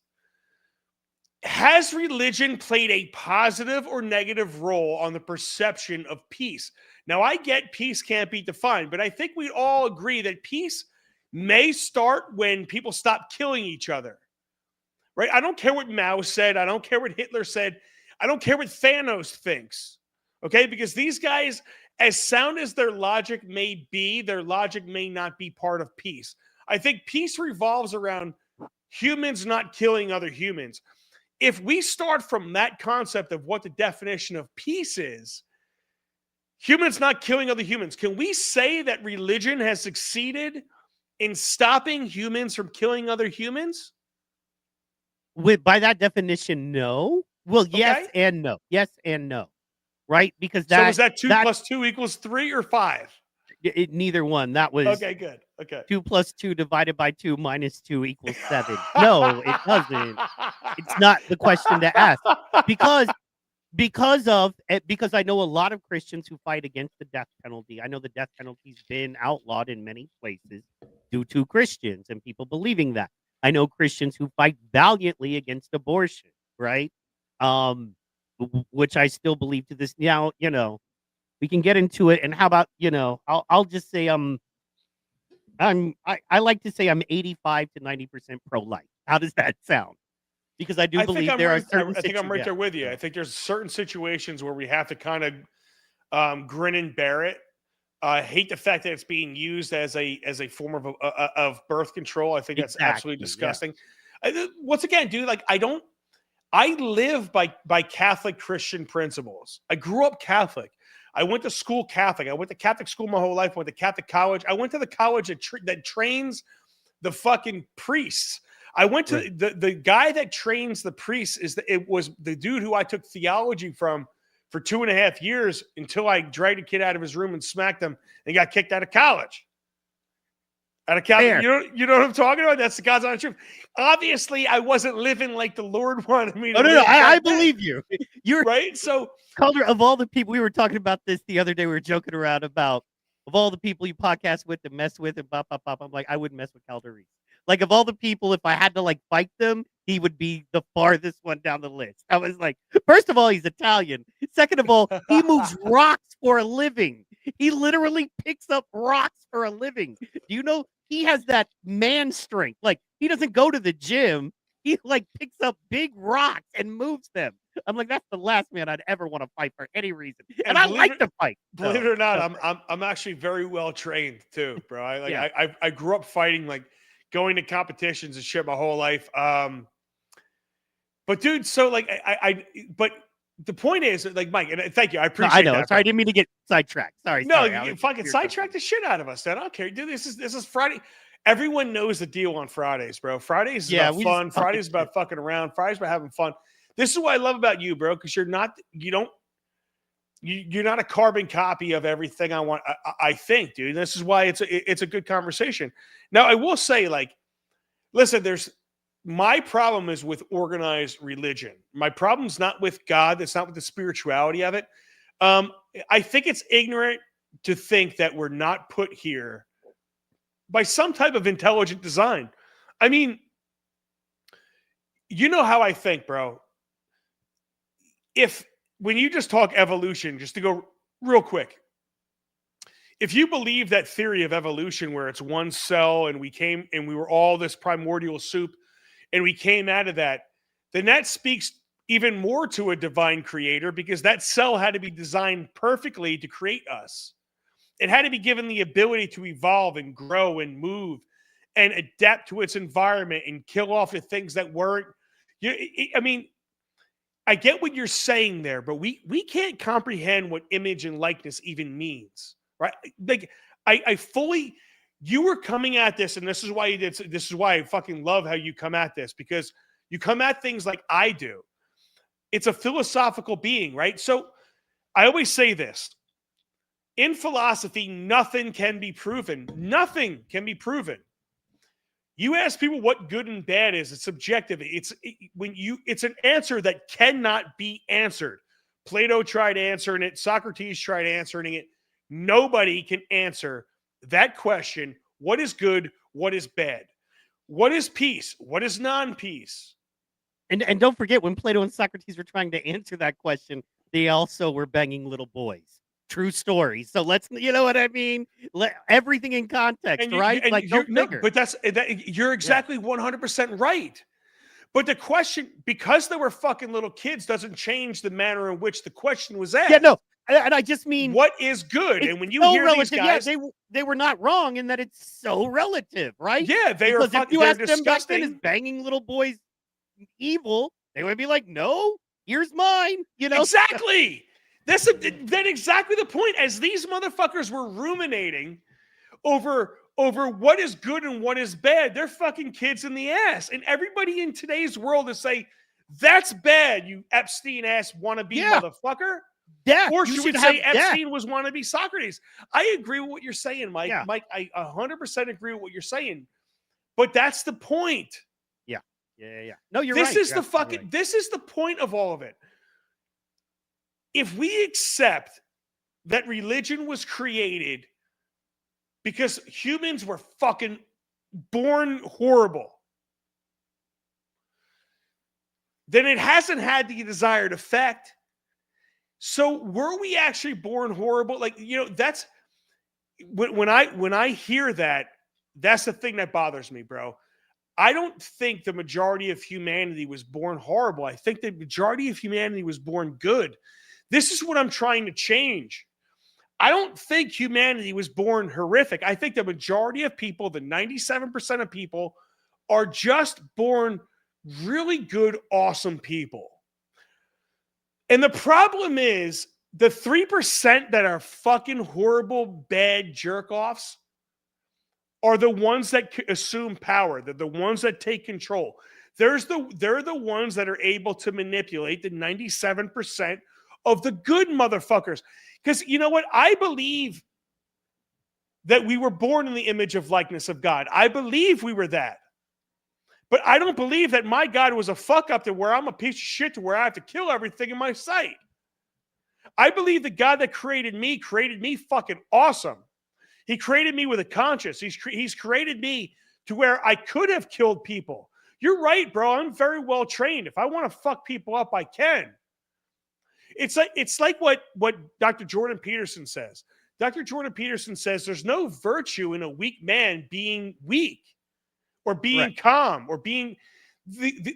Has religion played a positive or negative role on the perception of peace? Now, I get peace can't be defined, but I think we all agree that peace may start when people stop killing each other. Right? I don't care what Mao said. I don't care what Hitler said. I don't care what Thanos thinks. Okay, because these guys, as sound as their logic may be, their logic may not be part of peace. I think peace revolves around humans not killing other humans. If we start from that concept of what the definition of peace is, humans not killing other humans, can we say that religion has succeeded in stopping humans from killing other humans? By that definition, no. Well, yes Okay. and no. Yes and no. Right? Because So is that 2 plus 2 equals 3 or 5? neither one. That was Okay, good. Okay. 2 plus 2 divided by 2 minus 2 equals 7. No, it doesn't. It's not the question to ask. Because I know a lot of Christians who fight against the death penalty. I know the death penalty's been outlawed in many places due to Christians and people believing that. I know Christians who fight valiantly against abortion, right? Which I still believe to this now, we can get into it. And how about, I'll just say I like to say I'm 85 to 90% pro-life. How does that sound? Because I do believe there are certain I think I'm right yeah. there with you. I think there's certain situations where we have to kind of grin and bear it. I hate the fact that it's being used as a form of birth control. I think that's absolutely disgusting. Once again, dude, like I live by Catholic Christian principles. I grew up Catholic. I went to school Catholic. I went to Catholic school my whole life. I went to Catholic college. I went to the college that trains the fucking priests. I went to the guy that trains the priests it was the dude who I took theology from for 2.5 years until I dragged a kid out of his room and smacked him and got kicked out of college. Out of college, you know what I'm talking about? That's the God's honest truth. Obviously, I wasn't living like the Lord wanted me to. No. I believe you. You're right. So, Calder, of all the people, we were talking about this the other day. We were joking around about of all the people you podcast with and mess with and bop. I'm like, I wouldn't mess with Caldarise. Like, of all the people, if I had to like fight them, he would be the farthest one down the list. I was like, first of all, he's Italian. Second of all, he moves rocks for a living. He literally picks up rocks for a living. Do you know he has that man strength? Like, he doesn't go to the gym. He like picks up big rocks and moves them. I'm like, that's the last man I'd ever want to fight for any reason. And I like to fight. Believe it or not, I'm actually very well trained too, bro. I grew up fighting, like going to competitions and shit my whole life. But dude, so like but the point is, like, Mike, and thank you, I appreciate. I know. That, sorry, I didn't mean to get sidetracked. Sorry. No, you fucking sidetrack the shit out of us. Then I don't care, dude. This is Friday. Everyone knows the deal on Fridays, bro. Fridays is about fun. Fridays is about fucking around. Fridays about having fun. This is what I love about you, bro, because you're not a carbon copy of everything I want. I think, dude. This is why it's a good conversation. Now, I will say, like, listen, my problem is with organized religion. My problem's not with God. It's not with the spirituality of it. I think it's ignorant to think that we're not put here by some type of intelligent design. I mean, you know how I think, bro. When you just talk evolution, just to go real quick, if you believe that theory of evolution where it's one cell and we were all this primordial soup and we came out of that, then that speaks even more to a divine creator, because that cell had to be designed perfectly to create us. It had to be given the ability to evolve and grow and move and adapt to its environment and kill off the things that weren't. I mean, I get what you're saying there, but we can't comprehend what image and likeness even means, right? Like, you were coming at this, and this is why you did. This is why I fucking love how you come at this, because you come at things like I do. It's a philosophical being, right? So I always say this. In philosophy, nothing can be proven. Nothing can be proven. You ask people what good and bad is, it's subjective. It's an answer that cannot be answered. Plato tried answering it. Socrates tried answering it. Nobody can answer that question. What is good? What is bad? What is peace? What is non-peace? And don't forget, when Plato and Socrates were trying to answer that question, they also were banging little boys. True story. So let's, you know what I mean? Everything in context, right? Like, go figure. But you're exactly 100% right. But the question, because they were fucking little kids, doesn't change the manner in which the question was asked. Yeah, no, and I just mean what is good? it's And when you so hear relative. these guys, they were not wrong in that it's so relative, right? yeah, they are Because if fucking. you They're ask them back then, is disgusting. banging little boys evil? They would be like, no, here's mine. You know, Exactly. That's exactly the point. As these motherfuckers were ruminating over what is good and what is bad, they're fucking kids in the ass. And everybody in today's world is saying, that's bad, you Epstein ass wannabe motherfucker. death. Or You should we should say have death. Epstein was wannabe Socrates? I agree with what you're saying, Mike. Yeah. Mike, I 100% agree with what you're saying. But that's the point. Yeah. No, you're This right. is You're the fucking, right. this is the point of all of it. If we accept that religion was created because humans were fucking born horrible, then it hasn't had the desired effect. So were we actually born horrible? Like, that's when I hear that, that's the thing that bothers me, bro. I don't think the majority of humanity was born horrible. I think the majority of humanity was born good. This is what I'm trying to change. I don't think humanity was born horrific. I think the majority of people, the 97% of people, are just born really good, awesome people. And the problem is the 3% that are fucking horrible, bad jerk-offs are the ones that assume power. They're the ones that take control. They're the ones that are able to manipulate the 97% of the good motherfuckers. Because you know what? I believe that we were born in the image of likeness of God. I believe we were that. But I don't believe that my God was a fuck up to where I'm a piece of shit to where I have to kill everything in my sight. I believe the God that created me fucking awesome. He created me with a conscience. He's created me to where I could have killed people. You're right, bro. I'm very well trained. If I want to fuck people up, I can. It's like what Dr. Jordan Peterson says. Dr. Jordan Peterson says there's no virtue in a weak man being weak or being calm or being...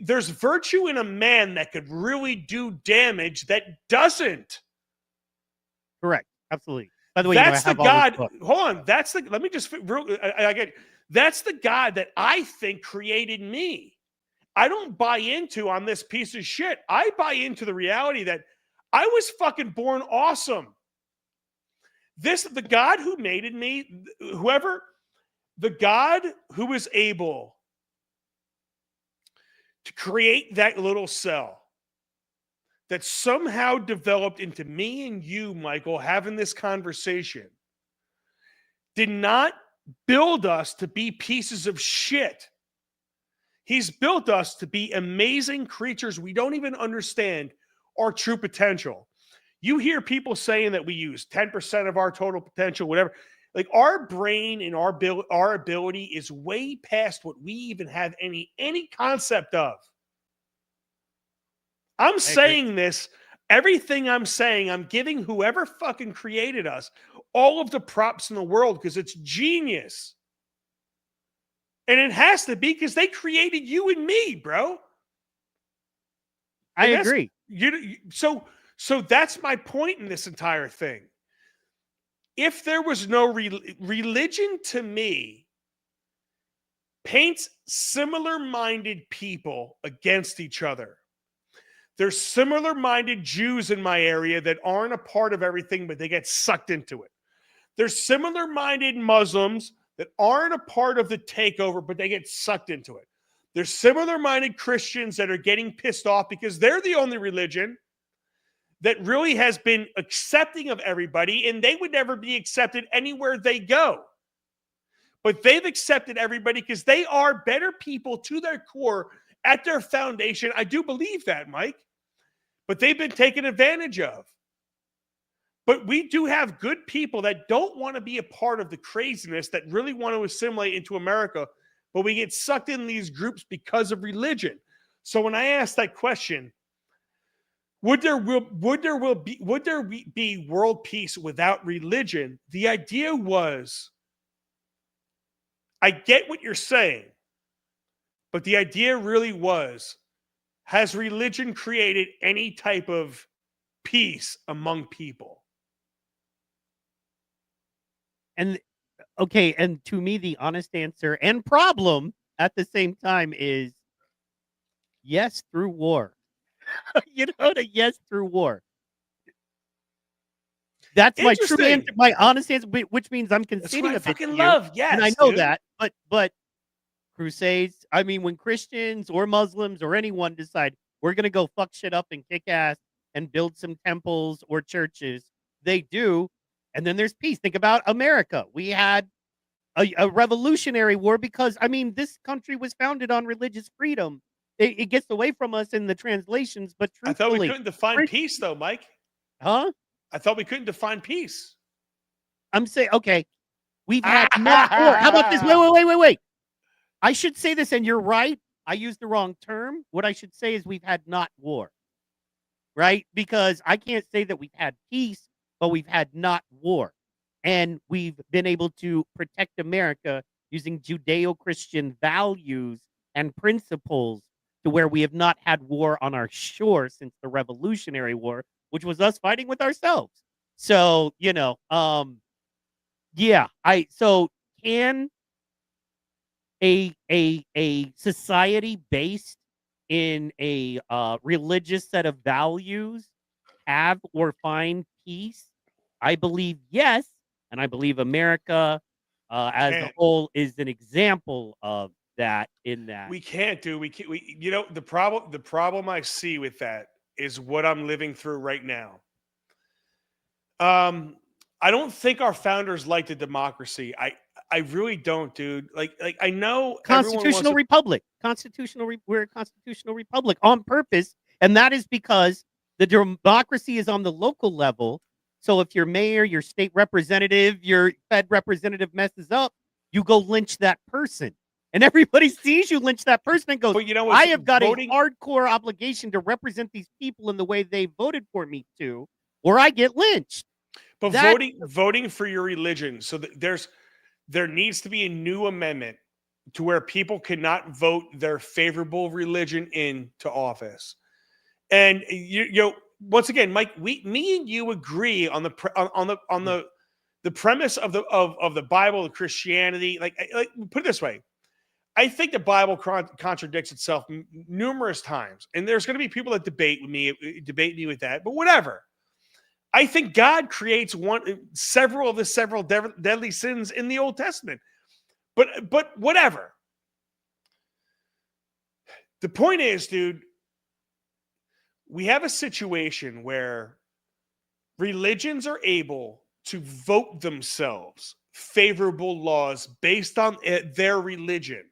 there's virtue in a man that could really do damage that doesn't. Correct. Absolutely. By the way, That's the God. Hold on. That's the. Let me just. I get. That's the God that I think created me. I don't buy into on this piece of shit. I buy into the reality that I was fucking born awesome. The God who made me, the God who was able to create that little cell that somehow developed into me and you, Michael, having this conversation, did not build us to be pieces of shit. He's built us to be amazing creatures. We don't even understand our true potential. You hear people saying that we use 10% of our total potential, whatever. Like, our brain and our ability is way past what we even have any concept of. I'm saying this, everything I'm saying, I'm giving whoever fucking created us all of the props in the world because it's genius. And it has to be because they created you and me, bro. I agree. So that's my point in this entire thing. If there was no religion, to me, paints similar-minded people against each other. There's similar-minded Jews in my area that aren't a part of everything, but they get sucked into it. There's similar-minded Muslims that aren't a part of the takeover, but they get sucked into it. There's similar-minded Christians that are getting pissed off because they're the only religion that really has been accepting of everybody, and they would never be accepted anywhere they go. But they've accepted everybody because they are better people to their core at their foundation. I do believe that, Mike. But they've been taken advantage of. But we do have good people that don't want to be a part of the craziness, that really want to assimilate into America, but we get sucked in these groups because of religion. So when I ask that question, would there be world peace without religion? The idea was, I get what you're saying, but the idea really was has religion created any type of peace among people? And okay, and to me, the honest answer and problem at the same time is yes, through war. Yes, through war. That's my true Interesting. answer, my honest answer, which means I'm That's conceding what I a bit to fucking you, love. and I Yes, know dude. that, but Crusades, I mean, when Christians or Muslims or anyone decide we're gonna go fuck shit up and kick ass and build some temples or churches, they do, and then there's peace. Think about America. We had a revolutionary war because, I mean, this country was founded on religious freedom. It gets away from us in the translations, but I thought we truthfully, couldn't define peace, though, Mike. huh? I thought we couldn't define peace. I'm saying, okay, we've had not war. How about this? Wait. I should say this, and you're right. I used the wrong term. What I should say is we've had not war, right? Because I can't say that we've had peace, but we've had not war. And we've been able to protect America using Judeo-Christian values and principles to where we have not had war on our shore since the Revolutionary War, which was us fighting with ourselves. So, yeah, so can a society based in a religious set of values have or find peace? I believe yes, and I believe America as a whole is an example of that. In that We can't do. We can't. The problem I see with that is what I'm living through right now. I don't think our founders liked a democracy. I really don't, dude. Like I know constitutional republic, we're a constitutional republic on purpose, and that is because the democracy is on the local level. So if your mayor, your state representative, your Fed representative messes up, you go lynch that person. And everybody sees you lynch that person and goes, But I have got a hardcore obligation to represent these people in the way they voted for me to, or I get lynched. But voting for your religion, so there needs to be a new amendment to where people cannot vote their favorable religion into office. And once again, Mike, me and you agree on the premise of the Bible, the Christianity. Like put it this way, I think the Bible contradicts itself numerous times, and there's going to be people that debate me with that. But whatever. I think God creates several deadly sins in the Old Testament. But whatever. The point is, dude, we have a situation where religions are able to vote themselves favorable laws based on their religion.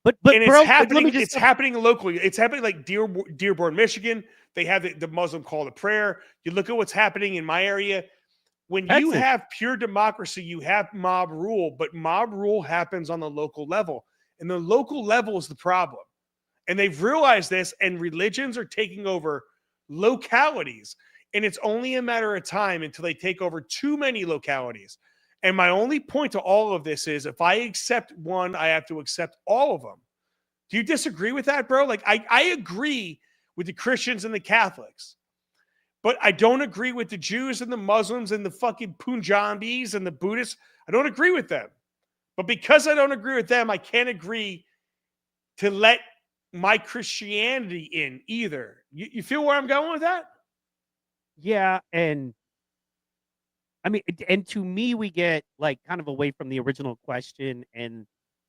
But and bro, it's happening locally. It's happening like Dearborn, Michigan. They have the Muslim call to prayer. You look at what's happening in my area. When you have pure democracy, you have mob rule, but mob rule happens on the local level. And the local level is the problem. And they've realized this, and religions are taking over localities. And it's only a matter of time until they take over too many localities. And my only point to all of this is if I accept one, I have to accept all of them. Do you disagree with that, bro? Like, I agree with the Christians and the Catholics, but I don't agree with the Jews and the Muslims and the fucking Punjabis and the Buddhists. I don't agree with them. But because I don't agree with them, I can't agree to let my Christianity in either. You feel where I'm going with that? Yeah, and I mean, and to me, we get like kind of away from the original question and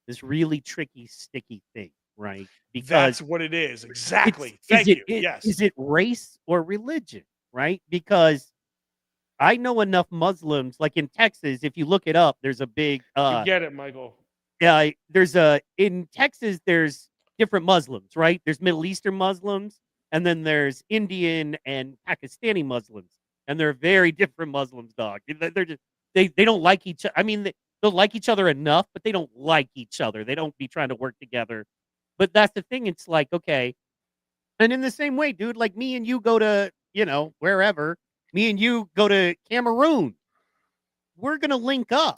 this really tricky, sticky thing, right? Because that's what it is. Exactly. Thank you. Yes. Is it race or religion, right? Because I know enough Muslims, like in Texas, if you look it up, there's a big you get it, Michael. Yeah, in Texas, there's different Muslims, right? There's Middle Eastern Muslims, and then there's Indian and Pakistani Muslims. And they're very different Muslims, dog. They're just they don't like each other. I mean, they'll like each other enough, but they don't like each other. They don't be trying to work together. But that's the thing. It's like, okay. And in the same way, dude, like me and you go to, wherever, me and you go to Cameroon, we're going to link up.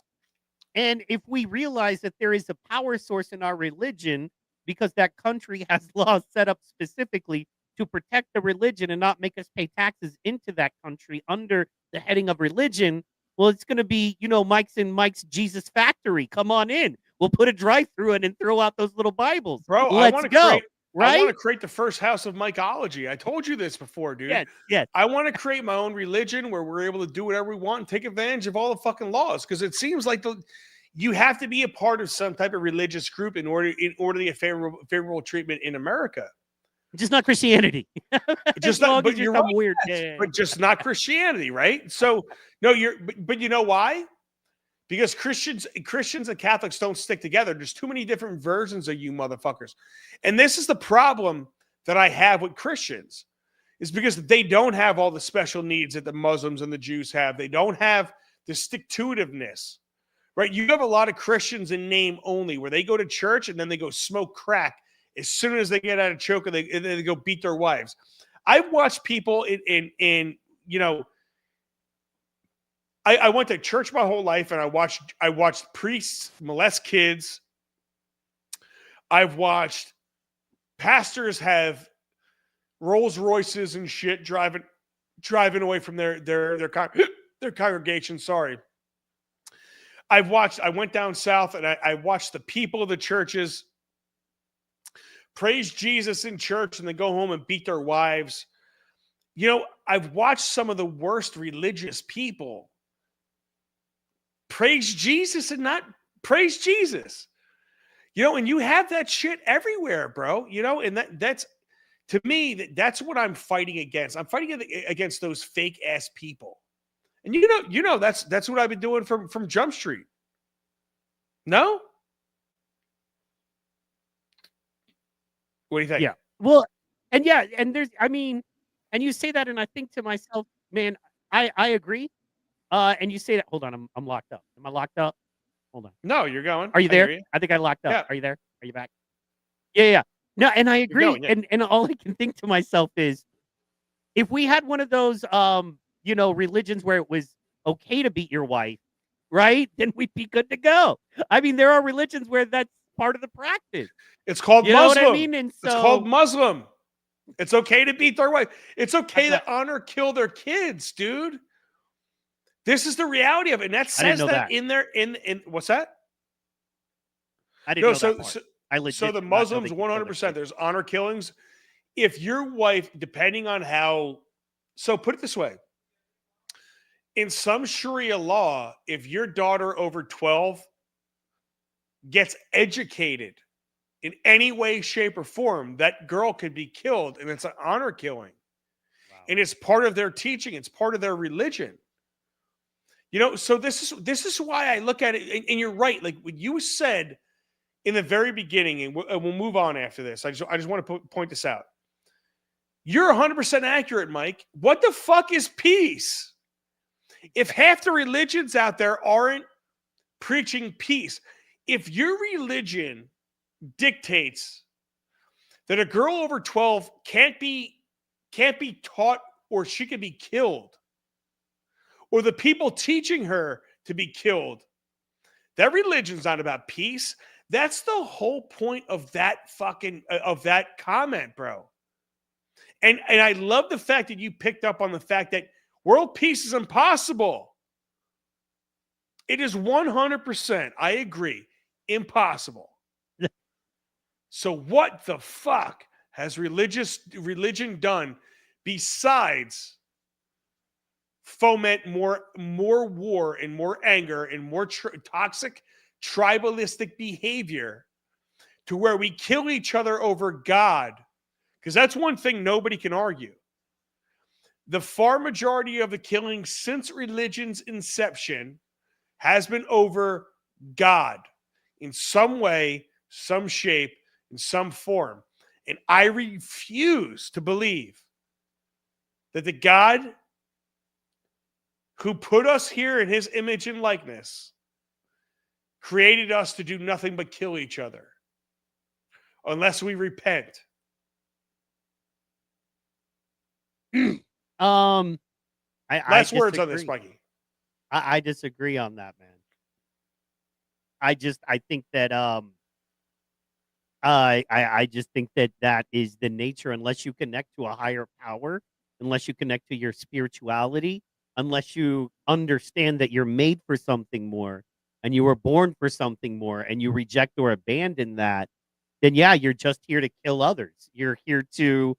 And if we realize that there is a power source in our religion because that country has laws set up specifically to protect the religion and not make us pay taxes into that country under the heading of religion. Well, it's going to be, Mike's Jesus factory. Come on in. We'll put a drive-through in and throw out those little Bibles. Bro, Let's go. I want to Right? create the first house of Mikeology. I told you this before, dude. Yes. I want to create my own religion where we're able to do whatever we want and take advantage of all the fucking laws. Because it seems like you have to be a part of some type of religious group in order to get favorable treatment in America. Just not Christianity. Just As long not, but as you're some right, weird. yes, Yeah. but just not Christianity, right? So no, but you know why? Because Christians and Catholics don't stick together. There's too many different versions of you motherfuckers. And this is the problem that I have with Christians, is because they don't have all the special needs that the Muslims and the Jews have. They don't have the stick-to-itiveness, right? You have a lot of Christians in name only, where they go to church and then they go smoke crack as soon as they get out of choke, and they go beat their wives. I've watched people I went to church my whole life, and I watched priests molest kids. I've watched pastors have Rolls Royces and shit driving away from their congregation. Sorry. I went down south, and I watched the people of the churches praise Jesus in church and then go home and beat their wives. I've watched some of the worst religious people praise Jesus and not praise Jesus. And you have that shit everywhere, bro. And that's, to me, that's what I'm fighting against. I'm fighting against those fake ass people. And that's what I've been doing from Jump Street. No? What do you think? Yeah. Well, and and you say that, and I think to myself, man, I agree. And you say that. Hold on, I'm locked up. Am I locked up? Hold on. No, you're going. Are you there? You. I think I locked up. Yeah. Are you there? Are you back? Yeah. No, and I agree. Going, yeah. And all I can think to myself is, if we had one of those religions where it was okay to beat your wife, right? Then we'd be good to go. I mean, there are religions where that's part of the practice. It's called You Muslim. know what I mean? And so, it's called Muslim. It's okay to beat their wife. It's okay to honor, kill their kids, dude. This is the reality of it. And that says that in there. In what's that? I didn't know that part. So the Muslims, 100%, there's honor killings. If your wife, depending on how, so put it this way. In some Sharia law, if your daughter over 12 gets educated in any way, shape, or form, that girl could be killed, and it's an honor killing. Wow. And it's part of their teaching. It's part of their religion. So this is why I look at it, and you're right. Like what you said in the very beginning, and we'll move on after this. I just want to point this out. You're 100% accurate, Mike. What the fuck is peace? If half the religions out there aren't preaching peace, if your religion dictates that a girl over 12 can't be taught, or she could be killed, or the people teaching her to be killed, that religion's not about peace. That's the whole point of that comment, bro. And I love the fact that you picked up on the fact that world peace is impossible. It is 100%, I agree, impossible. So what the fuck has religion done besides foment more war and more anger and more toxic tribalistic behavior, to where we kill each other over God? Because that's one thing nobody can argue. The far majority of the killings since religion's inception has been over God in some way, some shape, in some form. And I refuse to believe that the God who put us here in his image and likeness created us to do nothing but kill each other unless we repent. Last words on this, Mikey. I disagree on that, man. I think that I just think that that is the nature. Unless you connect to a higher power, unless you connect to your spirituality, unless you understand that you're made for something more and you were born for something more, and you reject or abandon that, then yeah, you're just here to kill others. You're here to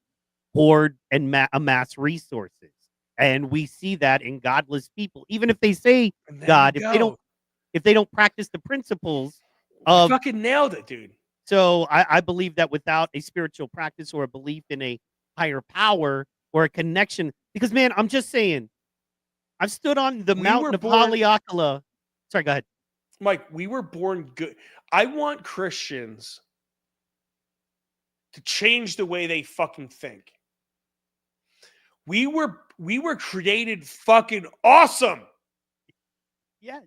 hoard and amass resources, and we see that in godless people. Even if they say And there you God, go. if they don't practice the principles You of. fucking nailed it, dude. So I believe that without a spiritual practice or a belief in a higher power or a connection, because man, I'm just saying, I've stood on the We were mountain of born, Haleakala. Sorry, go ahead. Mike, we were born good. I want Christians to change the way they fucking think. We were created fucking awesome. Yes.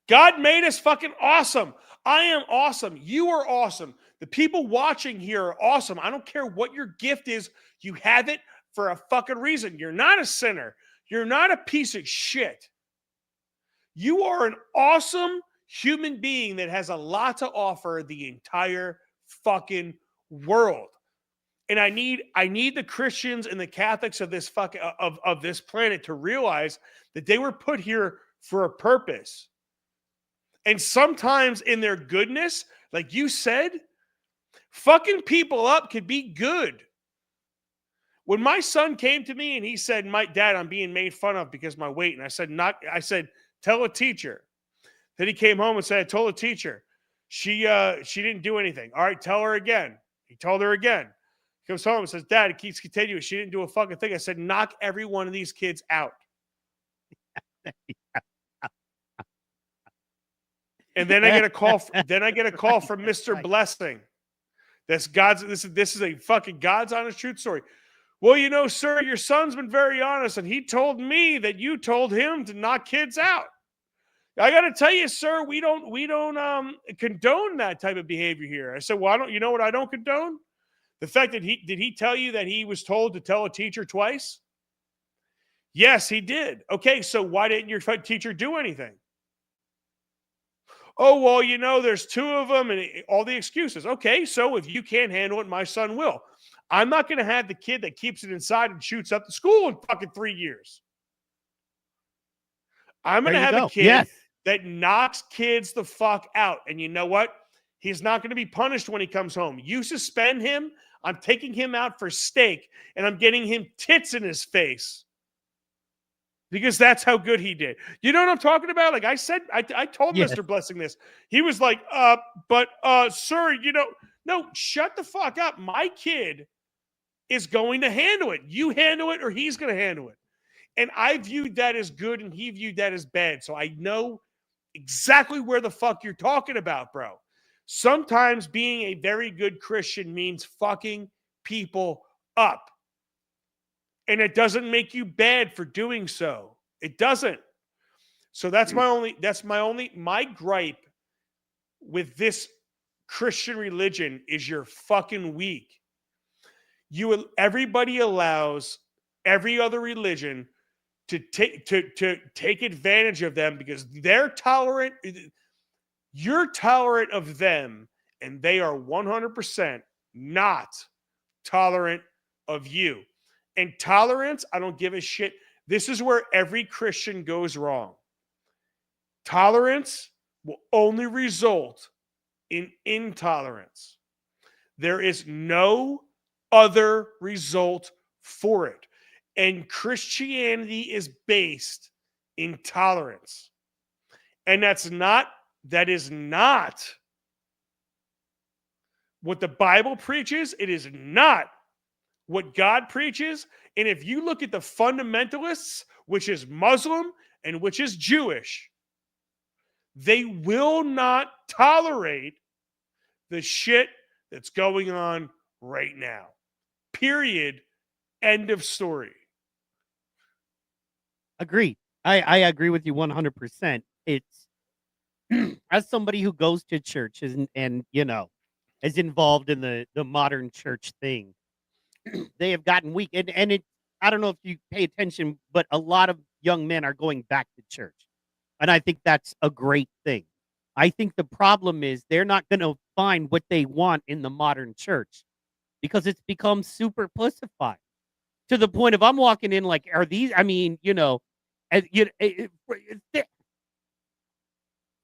God made us fucking awesome. I am awesome. You are awesome. The people watching here are awesome. I don't care what your gift is. You have it for a fucking reason. You're not a sinner. You're not a piece of shit. You are an awesome human being that has a lot to offer the entire fucking world. And I need the Christians and the Catholics of this fucking of this planet to realize that they were put here for a purpose. And sometimes in their goodness, like you said, fucking people up could be good. When my son came to me and he said, "My dad, I'm being made fun of because of my weight," and I said, tell a teacher. Then he came home and said, I told a teacher. She didn't do anything. All right, tell her again. He told her again. He comes home and says, Dad, it keeps continuing. She didn't do a fucking thing. I said, knock every one of these kids out. And then I get a call. From Mr. Blessing. That's God's. This is a fucking God's honest truth story. Well, you know, sir, your son's been very honest, and he told me that you told him to knock kids out. I got to tell you, sir, we don't condone that type of behavior here. I said, well, I don't. You know what I don't condone? The fact that he tell you that he was told to tell a teacher twice? Yes, he did. Okay, so why didn't your teacher do anything? Oh, well, you know, there's two of them and all the excuses. Okay, so if you can't handle it, my son will. I'm not going to have the kid that keeps it inside and shoots up the school in fucking 3 years. I'm going to have a kid that knocks kids the fuck out. And you know what? He's not going to be punished when he comes home. You suspend him, I'm taking him out for steak, and I'm getting him tits in his face. Because that's how good he did. You know what I'm talking about? Like I said, I told Mr. Blessing this. He was like, sir, you know, no, shut the fuck up. My kid is going to handle it. You handle it or he's going to handle it. And I viewed that as good and he viewed that as bad. So I know exactly where the fuck you're talking about, bro. Sometimes being a very good Christian means fucking people up. And it doesn't make you bad for doing so. It doesn't. So my gripe with this Christian religion is you're fucking weak. Everybody allows every other religion to take advantage of them because they're tolerant. You're tolerant of them, and they are 100% not tolerant of you. And tolerance, I don't give a shit. This is where every Christian goes wrong. Tolerance will only result in intolerance. There is no other result for it. And Christianity is based in tolerance. And that is not what the Bible preaches. It is not what God preaches. And if you look at the fundamentalists, which is Muslim and which is Jewish, they will not tolerate the shit that's going on right now. Period. End of story. Agreed. I agree with you 100%. It's as somebody who goes to church and you know is involved in the modern church thing. They have gotten weak, and I don't know if you pay attention, but a lot of young men are going back to church, and I think that's a great thing. I think the problem is they're not going to find what they want in the modern church because it's become super pussified to the point of I'm walking in like, are these? I mean, I'm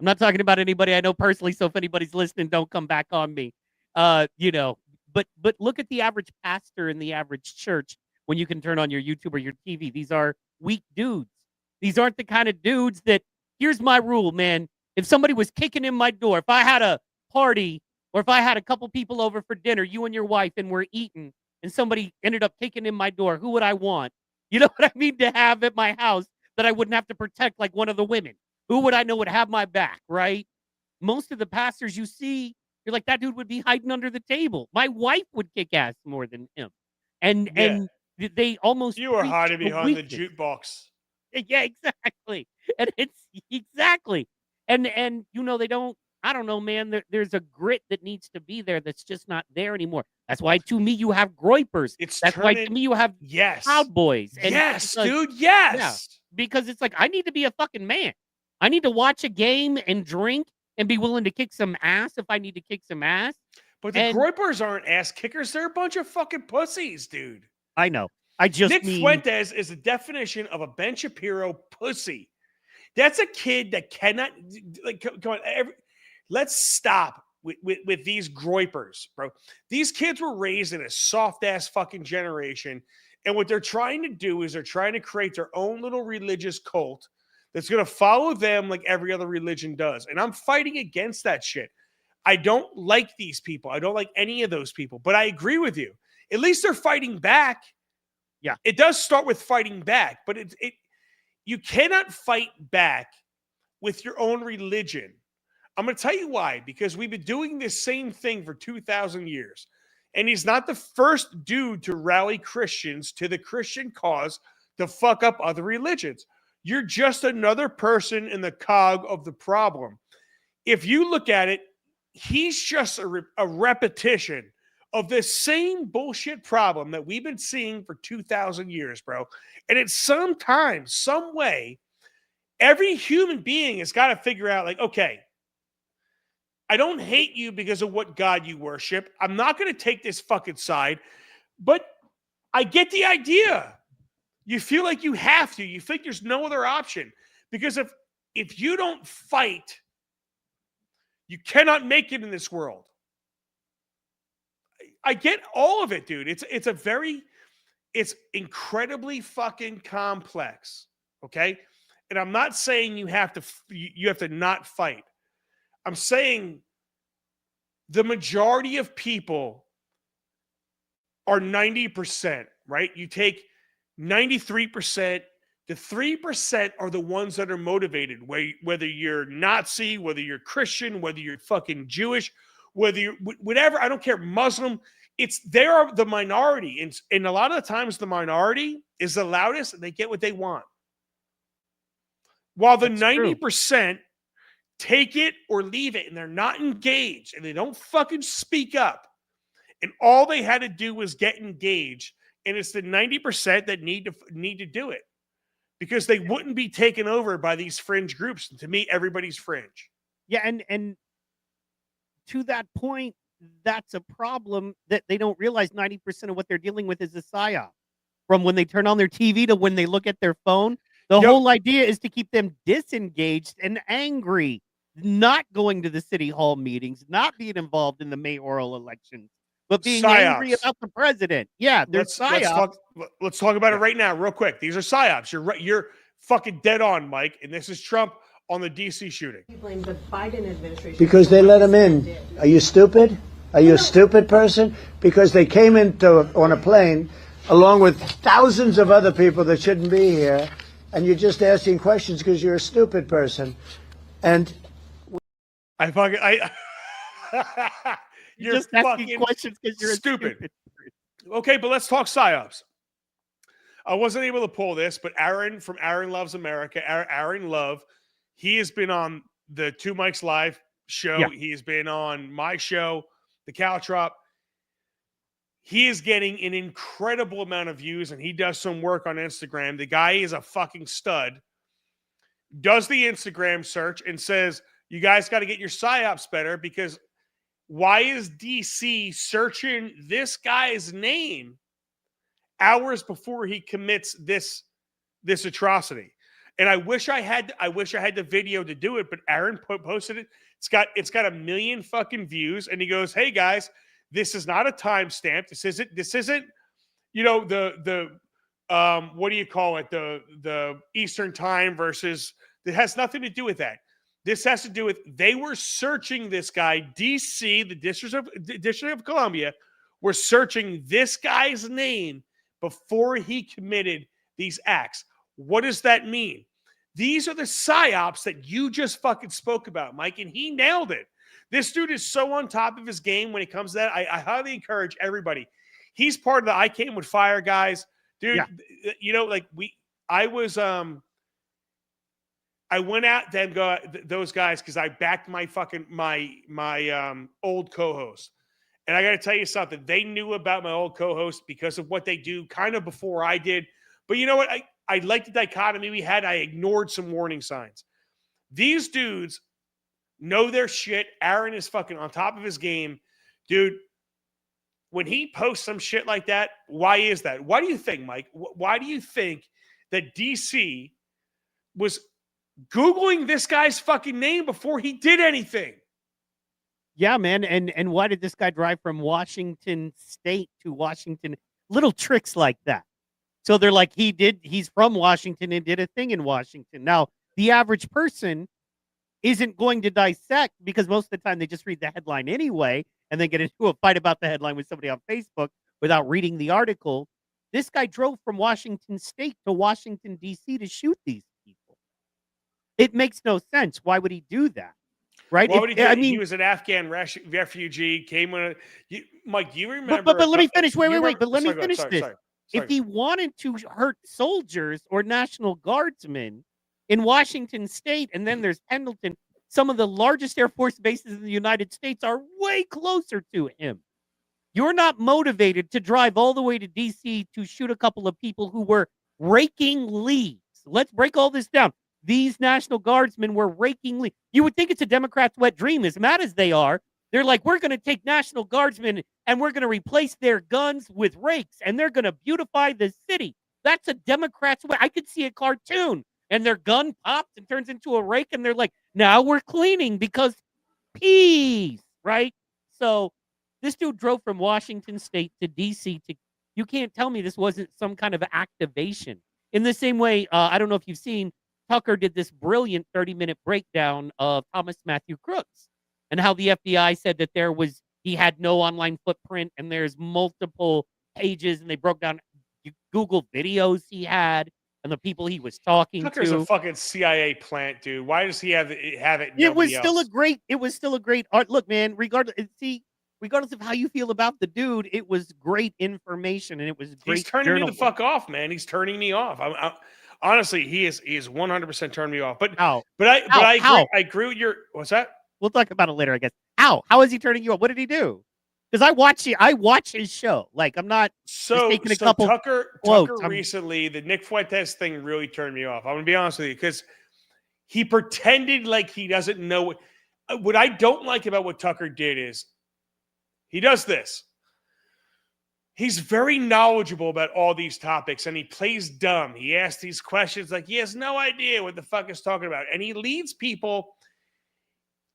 not talking about anybody I know personally, so if anybody's listening, don't come back on me. But look at the average pastor in the average church when you can turn on your YouTube or your TV. These are weak dudes. These aren't the kind of dudes that, here's my rule, man. If somebody was kicking in my door, if I had a party or if I had a couple people over for dinner, you and your wife, and we're eating, and somebody ended up kicking in my door, who would I want? You know what I mean? To have at my house that I wouldn't have to protect like one of the women. Who would I know would have my back, right? Most of the pastors you see, you're like, that dude would be hiding under the table. My wife would kick ass more than him. And Yeah. and they almost You were preach hiding a behind the weakness. jukebox. Yeah, exactly. And it's exactly. And they don't, I don't know, man. There's a grit that needs to be there that's just not there anymore. That's why to me you have groypers. That's why to me you have Yes. Proud Boys. And Yes, because, dude. Yes. yeah, because it's like I need to be a fucking man. I need to watch a game and drink and be willing to kick some ass if I need to kick some ass. But the groypers aren't ass kickers. They're a bunch of fucking pussies, dude. I know. I just Nick mean Fuentes is the definition of a Ben Shapiro pussy. That's a kid that cannot, like, come on. Let's stop with these groypers, bro. These kids were raised in a soft ass fucking generation. And what they're trying to do is they're trying to create their own little religious cult that's going to follow them like every other religion does. And I'm fighting against that shit. I don't like these people. I don't like any of those people. But I agree with you. At least they're fighting back. Yeah. It does start with fighting back, but you cannot fight back with your own religion. I'm going to tell you why. Because we've been doing this same thing for 2,000 years. And he's not the first dude to rally Christians to the Christian cause to fuck up other religions. You're just another person in the cog of the problem. If you look at it, he's just a repetition of this same bullshit problem that we've been seeing for 2,000 years, bro. And it's sometimes, some way, every human being has got to figure out, like, okay, I don't hate you because of what God you worship. I'm not going to take this fucking side, but I get the idea. You feel like you have to. You think there's no other option. Because if you don't fight, you cannot make it in this world. I get all of it, dude. It's incredibly fucking complex. Okay? And I'm not saying you have to not fight. I'm saying the majority of people are 90%, right? You take 93%, the 3% are the ones that are motivated, whether you're Nazi, whether you're Christian, whether you're fucking Jewish, whether you're whatever, I don't care, Muslim. They are the minority. And a lot of the times the minority is the loudest and they get what they want. While the 90% take it or leave it and they're not engaged and they don't fucking speak up. And all they had to do was get engaged. And it's the 90% that need to do it because they wouldn't be taken over by these fringe groups. And to me, everybody's fringe. Yeah, and to that point, that's a problem that they don't realize 90% of what they're dealing with is a psyop. From when they turn on their TV to when they look at their phone, the whole idea is to keep them disengaged and angry, not going to the city hall meetings, not being involved in the mayoral elections, but being angry about the president. Yeah, there's psyops. Let's talk about it right now, real quick. These are psyops. You're right. You're fucking dead on, Mike. And this is Trump on the DC shooting. You blame the Biden administration because they let him in. Are you stupid? Are you a stupid person? Because they came on a plane along with thousands of other people that shouldn't be here, and you're just asking questions because you're a stupid person. And You're just asking questions because you're stupid. Okay, but let's talk psyops. I wasn't able to pull this, but Aaron from Aaron Loves America, Aaron Love, he has been on the Two Mics Live show. Yeah. He has been on my show, The Caltrop. He is getting an incredible amount of views, and he does some work on Instagram. The guy is a fucking stud. Does the Instagram search and says, You guys got to get your psyops better, because why is DC searching this guy's name hours before he commits this atrocity? And I wish I had the video to do it, but Aaron posted it. It's got 1 million fucking views, and he goes, "Hey guys, this is not a timestamp. This isn't the what do you call it? The Eastern time versus, it has nothing to do with that. This has to do with, they were searching this guy, DC, the District of Columbia, were searching this guy's name before he committed these acts. What does that mean? These are the psyops that you just fucking spoke about, Mike, and he nailed it. This dude is so on top of his game when it comes to that. I highly encourage everybody. He's part of the I Came With Fire guys. Dude, I went out then those guys because I backed my fucking my old co-host. And I got to tell you something. They knew about my old co-host because of what they do kind of before I did. But you know what? I like the dichotomy we had. I ignored some warning signs. These dudes know their shit. Aaron is fucking on top of his game. Dude, when he posts some shit like that, why is that? Why do you think, Mike? Why do you think that DC was Googling this guy's fucking name before he did anything? Yeah, man. And why did this guy drive from Washington State to Washington? Little tricks like that. So they're like, he's from Washington and did a thing in Washington. Now, the average person isn't going to dissect, because most of the time they just read the headline anyway and then get into a fight about the headline with somebody on Facebook without reading the article. This guy drove from Washington State to Washington, D.C. to shoot these people. It makes no sense. Why would he do that? Right? Why would he do that? He was an Afghan refugee, came when Mike, you remember? But let me finish. Wait. But let me finish this. Sorry. If he wanted to hurt soldiers or National Guardsmen in Washington State, and then there's Pendleton, some of the largest Air Force bases in the United States are way closer to him. You're not motivated to drive all the way to D.C. to shoot a couple of people who were raking leaves. Let's break all this down. These National Guardsmen were raking leaves. You would think it's a Democrat's wet dream, as mad as they are. They're like, we're going to take National Guardsmen and we're going to replace their guns with rakes, and they're going to beautify the city. That's a Democrat's way. I could see a cartoon, and their gun pops and turns into a rake, and they're like, now we're cleaning because peace, right? So this dude drove from Washington State to D.C. You can't tell me this wasn't some kind of activation. In the same way, I don't know if you've seen, Tucker did this brilliant 30-minute breakdown of Thomas Matthew Crooks and how the FBI said that he had no online footprint, and there's multiple pages, and they broke down Google videos he had and the people he was talking Tucker's to. a fucking CIA plant, dude. Why does he have it? It was still a great art. Look, man, regardless of how you feel about the dude, it was great information, and it was great. He's turning me the fuck off, man. He's turning me off. Honestly, he is 100% turning me off. But I agree with your, what's that? We'll talk about it later, I guess. How is he turning you off? What did he do? Because I watch his show. Like, I'm not just taking a couple Tucker quotes. Recently, the Nick Fuentes thing really turned me off. I'm gonna be honest with you, because he pretended like he doesn't know what I don't like about what Tucker did is he does this. He's very knowledgeable about all these topics, and he plays dumb. He asks these questions like he has no idea what the fuck he's talking about, and he leads people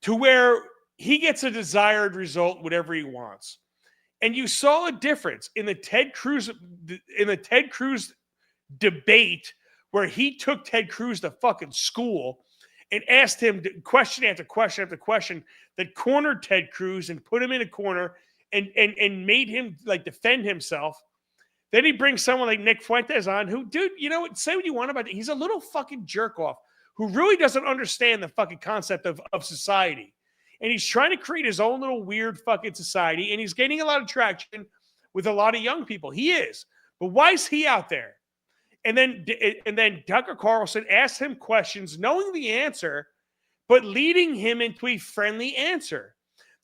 to where he gets a desired result, whatever he wants. And you saw a difference in the Ted Cruz debate, where he took Ted Cruz to fucking school and asked him question after question after question that cornered Ted Cruz and put him in a corner and made him like defend himself. Then he brings someone like Nick Fuentes on, who, dude, you know what? Say what you want about it. He's a little fucking jerk off who really doesn't understand the fucking concept of society. And he's trying to create his own little weird fucking society, and he's gaining a lot of traction with a lot of young people. He is. But why is he out there? And then Tucker Carlson asks him questions, knowing the answer, but leading him into a friendly answer.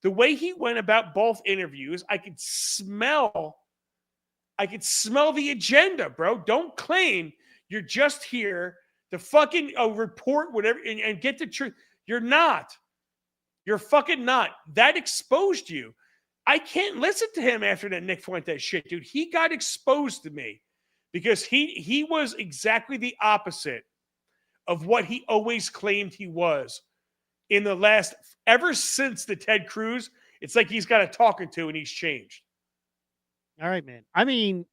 The way he went about both interviews, I could smell the agenda, bro. Don't claim you're just here to fucking report whatever and get the truth. You're not. You're fucking not. That exposed you. I can't listen to him after that Nick Fuentes shit, dude. He got exposed to me because he was exactly the opposite of what he always claimed he was in the last, ever since the Ted Cruz. It's like he's got a talking to and he's changed. All right, man. I mean,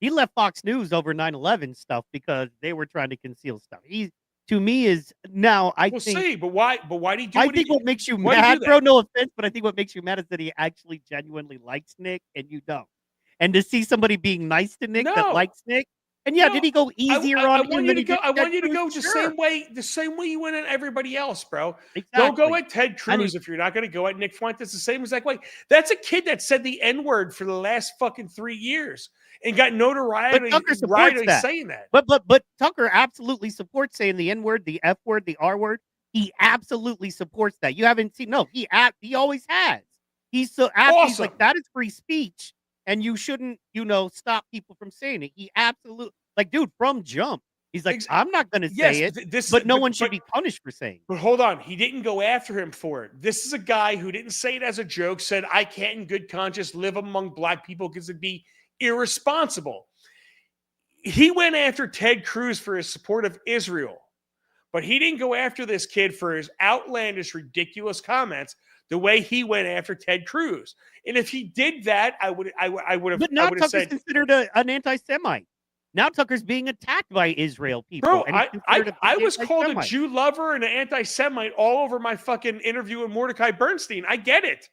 he left Fox News over 9/11 stuff because they were trying to conceal stuff. He, to me, is now. We'll see, but why? But why do you do? I think what makes you mad, bro. No offense, but I think what makes you mad is that he actually genuinely likes Nick, and you don't. And to see somebody being nice to Nick that likes Nick, and did he go easier on him? I want you to go the same way you went at everybody else, bro. Exactly. Don't go at Ted Cruz if you're not going to go at Nick Fuentes the same exact way. That's a kid that said the N-word for the last fucking 3 years and got notoriety saying that. But Tucker absolutely supports saying the N-word, the F-word, the R-word. He absolutely supports that. You haven't seen? No, he always has. He's so awesome. He's like, that is free speech, and you shouldn't, stop people from saying it. He absolutely, like, dude, from jump, he's like, I'm not going to say it, but no one should be punished for saying it. But hold on, he didn't go after him for it. This is a guy who didn't say it as a joke, said, I can't in good conscience live among black people because it'd be irresponsible. He went after Ted Cruz for his support of Israel, but he didn't go after this kid for his outlandish, ridiculous comments the way he went after Ted Cruz. And if he did that, I would have. But now Tucker's considered an anti-Semite. Now Tucker's being attacked by Israel people. Bro, I was called a Jew lover and an anti-Semite all over my fucking interview with Mordecai Bernstein. I get it.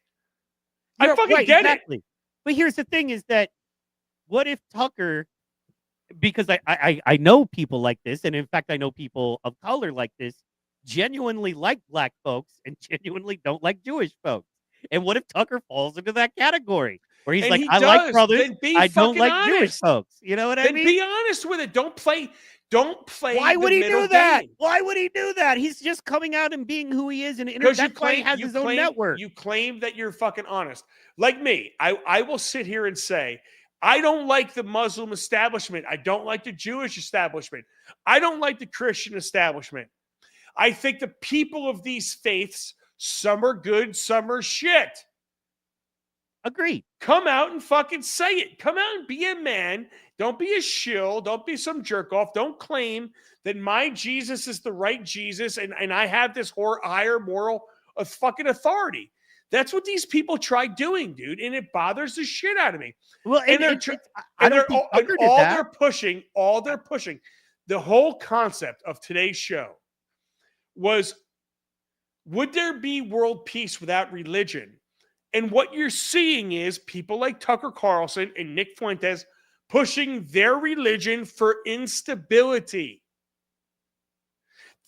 I fucking get it. But here's the thing: is that what if Tucker? Because I know people like this, and in fact, I know people of color like this, genuinely like black folks and genuinely don't like Jewish folks. And what if Tucker falls into that category where he's like, I like brothers, I don't like Jewish folks. You know what I mean? Be honest with it. Don't play. Why would he do that? Why would he do that? He's just coming out and being who he is, and that's why he has his own network. You claim that you're fucking honest. Like me, I will sit here and say, I don't like the Muslim establishment. I don't like the Jewish establishment. I don't like the Christian establishment. I think the people of these faiths, some are good, some are shit. Agreed. Come out and fucking say it. Come out and be a man. Don't be a shill. Don't be some jerk off. Don't claim that my Jesus is the right Jesus and I have this higher moral of fucking authority. That's what these people try doing, dude, and it bothers the shit out of me. Well, they're pushing, the whole concept of today's show was, would there be world peace without religion? And what you're seeing is people like Tucker Carlson and Nick Fuentes pushing their religion for instability.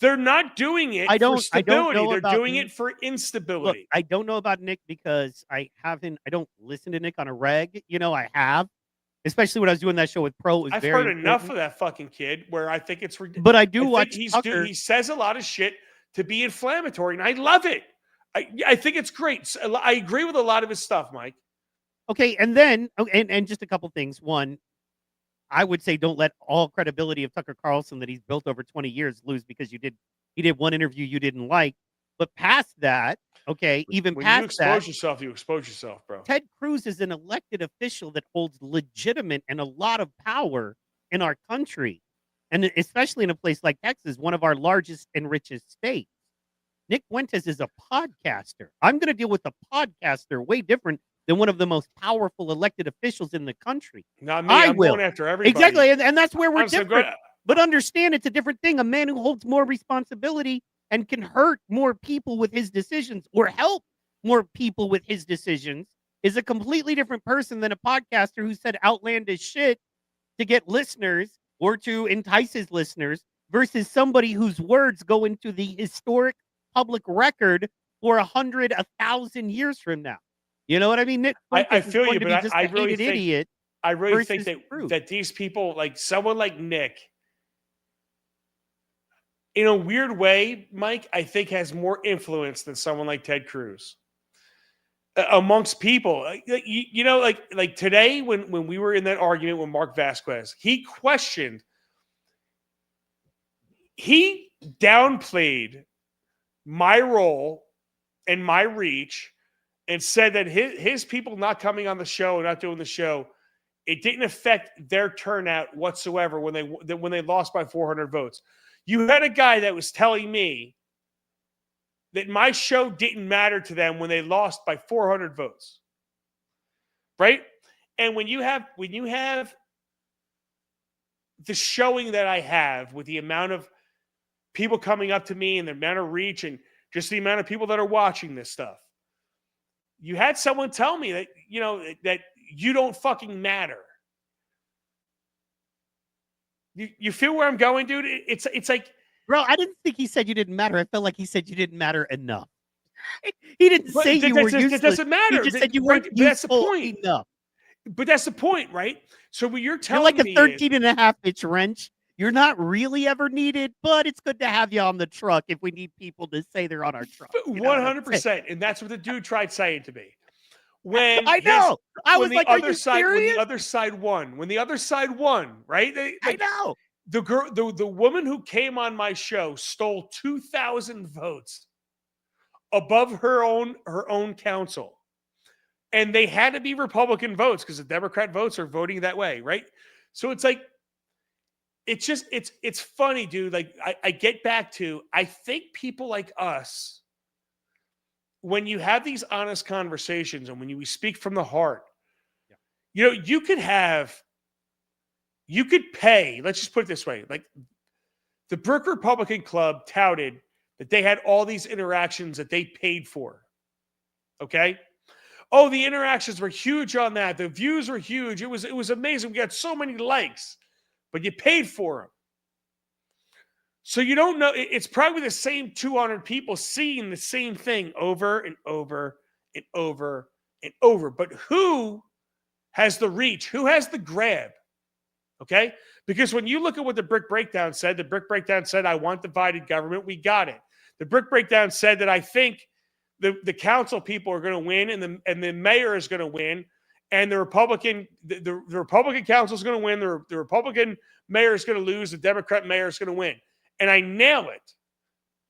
They're not doing it for stability. They're doing it for instability. Look, I don't know about Nick because I don't listen to Nick on a reg. I have, especially when I was doing that show with Pro. I've heard enough of that fucking kid where I think it's ridiculous. But I do watch Tucker. He says a lot of shit to be inflammatory, and I love it. I think it's great. I agree with a lot of his stuff, Mike. Okay, and then and just a couple things. One, I would say don't let all credibility of Tucker Carlson that he's built over 20 years lose because he did one interview you didn't like. But past that, okay, even when past you expose yourself, bro. Ted Cruz is an elected official that holds legitimate and a lot of power in our country, and especially in a place like Texas, one of our largest and richest states. Nick Fuentes is a podcaster. I'm going to deal with a podcaster way different than one of the most powerful elected officials in the country. Not me. I'm going after everybody. Exactly, and that's where we're different. But understand, it's a different thing. A man who holds more responsibility and can hurt more people with his decisions or help more people with his decisions is a completely different person than a podcaster who said outlandish shit to get listeners or to entice his listeners versus somebody whose words go into the historic public record for 100, 1,000 years from now. You know what I mean? Nick I feel you, but I really think that these people, like someone like Nick, in a weird way, Mike, I think has more influence than someone like Ted Cruz amongst people. Like today when we were in that argument with Mark Vasquez, he downplayed my role and my reach and said that his people not coming on the show and not doing the show, it didn't affect their turnout whatsoever when they lost by 400 votes. You had a guy that was telling me that my show didn't matter to them when they lost by 400 votes. Right? And when you have the showing that I have with the amount of people coming up to me and the amount of reach and just the amount of people that are watching this stuff, you had someone tell me that, that you don't fucking matter. You feel where I'm going, dude? It's like, bro, I didn't think he said you didn't matter. I felt like he said you didn't matter enough. He didn't say you were useless. It doesn't matter. He just said you weren't that's the useful point. enough. But that's the point, right? So what you're telling You're like me a 13 and a half inch wrench. You're not really ever needed, but it's good to have you on the truck if we need people to say they're on our truck. 100%. And that's what the dude tried saying to me. When I know. I was like, are you serious? When the other side won, right? I know. The woman who came on my show stole 2,000 votes above her own council. And they had to be Republican votes because the Democrat votes are voting that way, right? So it's like, it's funny, dude. Like I get back to, I think people like us, when you have these honest conversations and when we speak from the heart, you could pay, let's just put it this way. Like the Brick Republican Club touted that they had all these interactions that they paid for. Okay. Oh, the interactions were huge on that. The views were huge. It was amazing. We got so many likes, but you paid for them. So you don't know. It's probably the same 200 people seeing the same thing over and over and over and over. But who has the reach? Who has the grab? Okay? Because when you look at what the Brick Breakdown said, I want divided government. We got it. The Brick Breakdown said that I think the council people are going to win and the mayor is going to win. And the Republican council is going to win. The Republican mayor is going to lose. The Democrat mayor is going to win. And I nail it.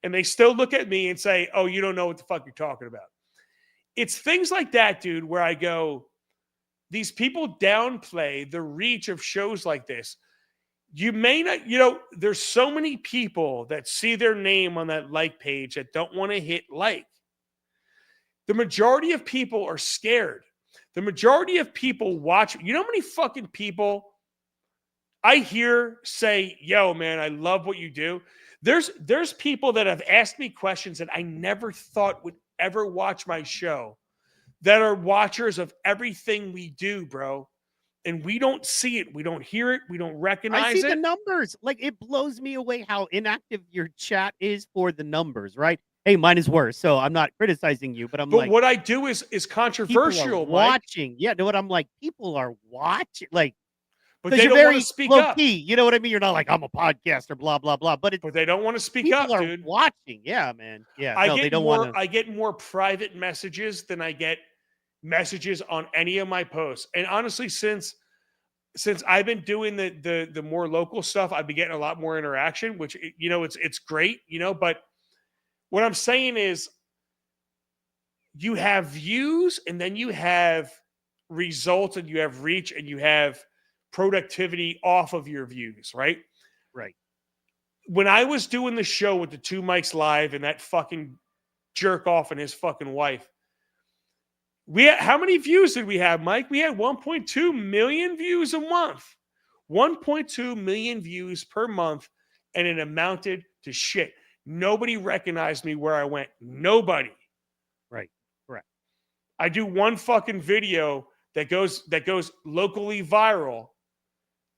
And they still look at me and say, oh, you don't know what the fuck you're talking about. It's things like that, dude, where I go, these people downplay the reach of shows like this. You may not, there's so many people that see their name on that like page that don't want to hit like. The majority of people are scared. The majority of people watch. You know how many fucking people I hear say, yo, man, I love what you do. There's people that have asked me questions that I never thought would ever watch my show that are watchers of everything we do, bro. And we don't see it. We don't hear it. We don't recognize it. I see the numbers. Like, it blows me away how inactive your chat is for the numbers, right? Hey, mine is worse, so I'm not criticizing you, but what I do is controversial. Watching, yeah. No, what I'm like, people are watching, like, but they you're don't very want to speak low up. Key, you know what I mean? You're not like, I'm a podcaster, blah blah blah. But they don't want to speak people up, are dude. Watching, yeah, man, yeah. They don't want to. I get more private messages than I get messages on any of my posts. And honestly, since I've been doing the more local stuff, I've been getting a lot more interaction, which it's great, But what I'm saying is, you have views, and then you have results, and you have reach, and you have productivity off of your views, right? Right. When I was doing the show with the Two Mics Live and that fucking jerk off and his fucking wife, how many views did we have, Mike? We had 1.2 million views a month. 1.2 million views per month, and it amounted to shit. Nobody recognized me where I went. Nobody. Right. Correct. I do one fucking video that goes locally viral,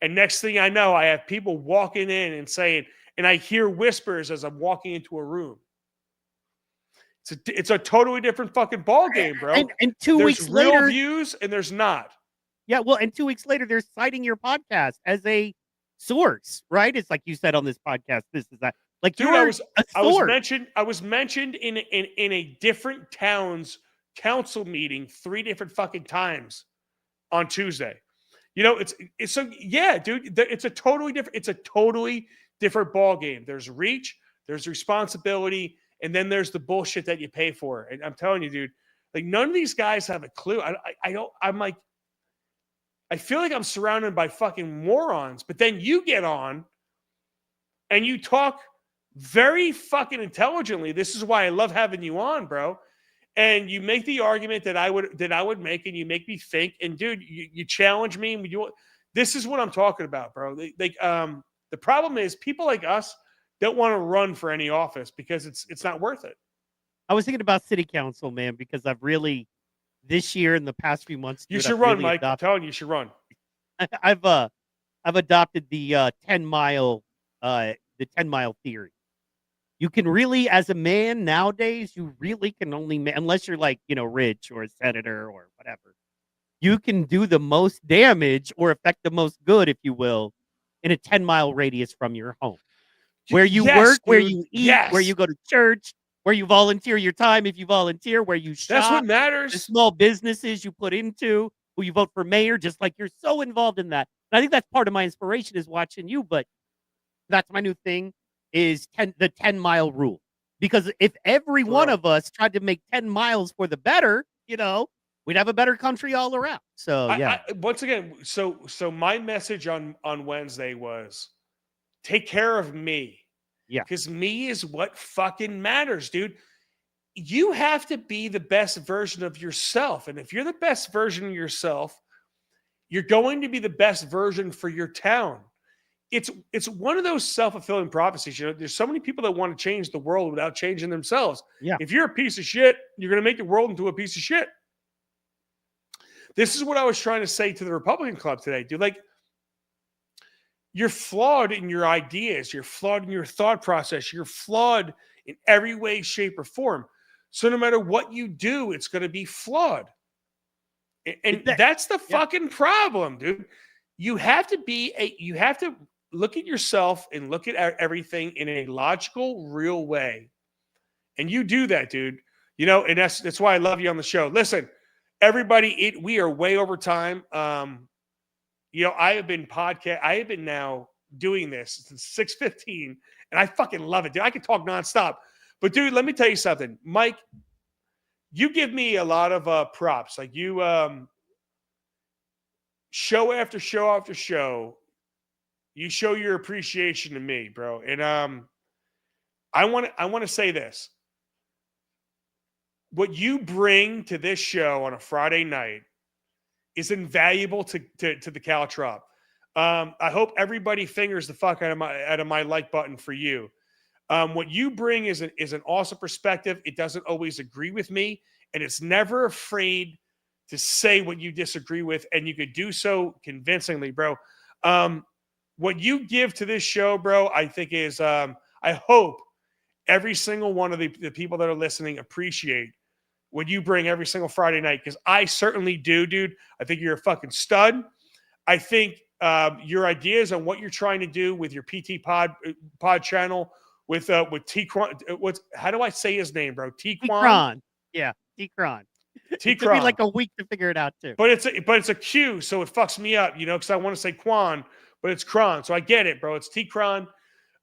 and next thing I know, I have people walking in and saying, and I hear whispers as I'm walking into a room. It's a totally different fucking ball game, bro. And 2 weeks there's later, real views, and there's not. Yeah, well, and 2 weeks later, they're citing your podcast as a source, right? It's like you said on this podcast, this is that. Like, dude, I was mentioned in a different town's council meeting 3 different fucking times on Tuesday. It's so, yeah, dude. It's a totally different ball game. There's reach, there's responsibility, and then there's the bullshit that you pay for. And I'm telling you, dude, like none of these guys have a clue. I don't. I'm like, I feel like I'm surrounded by fucking morons. But then you get on, and you talk very fucking intelligently. This is why I love having you on, bro. And you make the argument that I would make, and you make me think. And dude, you challenge me. This is what I'm talking about, bro. The problem is people like us don't want to run for any office because it's not worth it. I was thinking about city council, man, because I've really this year in the past few months. You dude, should I've run, really Mike. I'm telling you, you should run. I've adopted the 10-mile theory. You can really, as a man nowadays, you really can only, unless you're like, rich or a senator or whatever, you can do the most damage or affect the most good, if you will, in a 10-mile radius from your home. Where you work, where you eat, where you go to church, where you volunteer your time, if you volunteer, where you shop. That's what matters. The small businesses you put into, who you vote for mayor, just like you're so involved in that. And I think that's part of my inspiration is watching you, but that's my new thing. Is the 10-mile rule. Because if every one of us tried to make 10 miles for the better, we'd have a better country all around. So yeah. Once again, so my message on Wednesday was take care of me. Yeah. Because me is what fucking matters, dude. You have to be the best version of yourself. And if you're the best version of yourself, you're going to be the best version for your town. It's one of those self-fulfilling prophecies. There's so many people that want to change the world without changing themselves. Yeah. If you're a piece of shit, you're going to make the world into a piece of shit. This is what I was trying to say to the Republican Club today, dude. Like, you're flawed in your ideas. You're flawed in your thought process. You're flawed in every way, shape, or form. So no matter what you do, it's going to be flawed. And that's the fucking problem, dude. You have to look at yourself and look at everything in a logical, real way. And you do that, dude. And that's why I love you on the show. Listen, everybody, we are way over time. I have been now doing this since 6:15, and I fucking love it, dude. I can talk nonstop. But dude, let me tell you something. Mike, you give me a lot of props. Like you show after show after show, you show your appreciation to me, bro. And I want to say this. What you bring to this show on a Friday night is invaluable to the Caltrop. I hope everybody fingers the fuck out of my like button for you. What you bring is an awesome perspective. It doesn't always agree with me, and it's never afraid to say what you disagree with, and you could do so convincingly, bro. What you give to this show, bro, I think is, I hope every single one of the people that are listening appreciate what you bring every single Friday night, because I certainly do, dude. I think you're a fucking stud. I think your ideas on what you're trying to do with your PT pod channel with T-Kron, how do I say his name, bro? T-Kron. Yeah, T-Kron. It took me like a week to figure it out too. But it's a Q, so it fucks me up, because I want to say Quan, but it's Kron. So I get it, bro. It's T-Kron.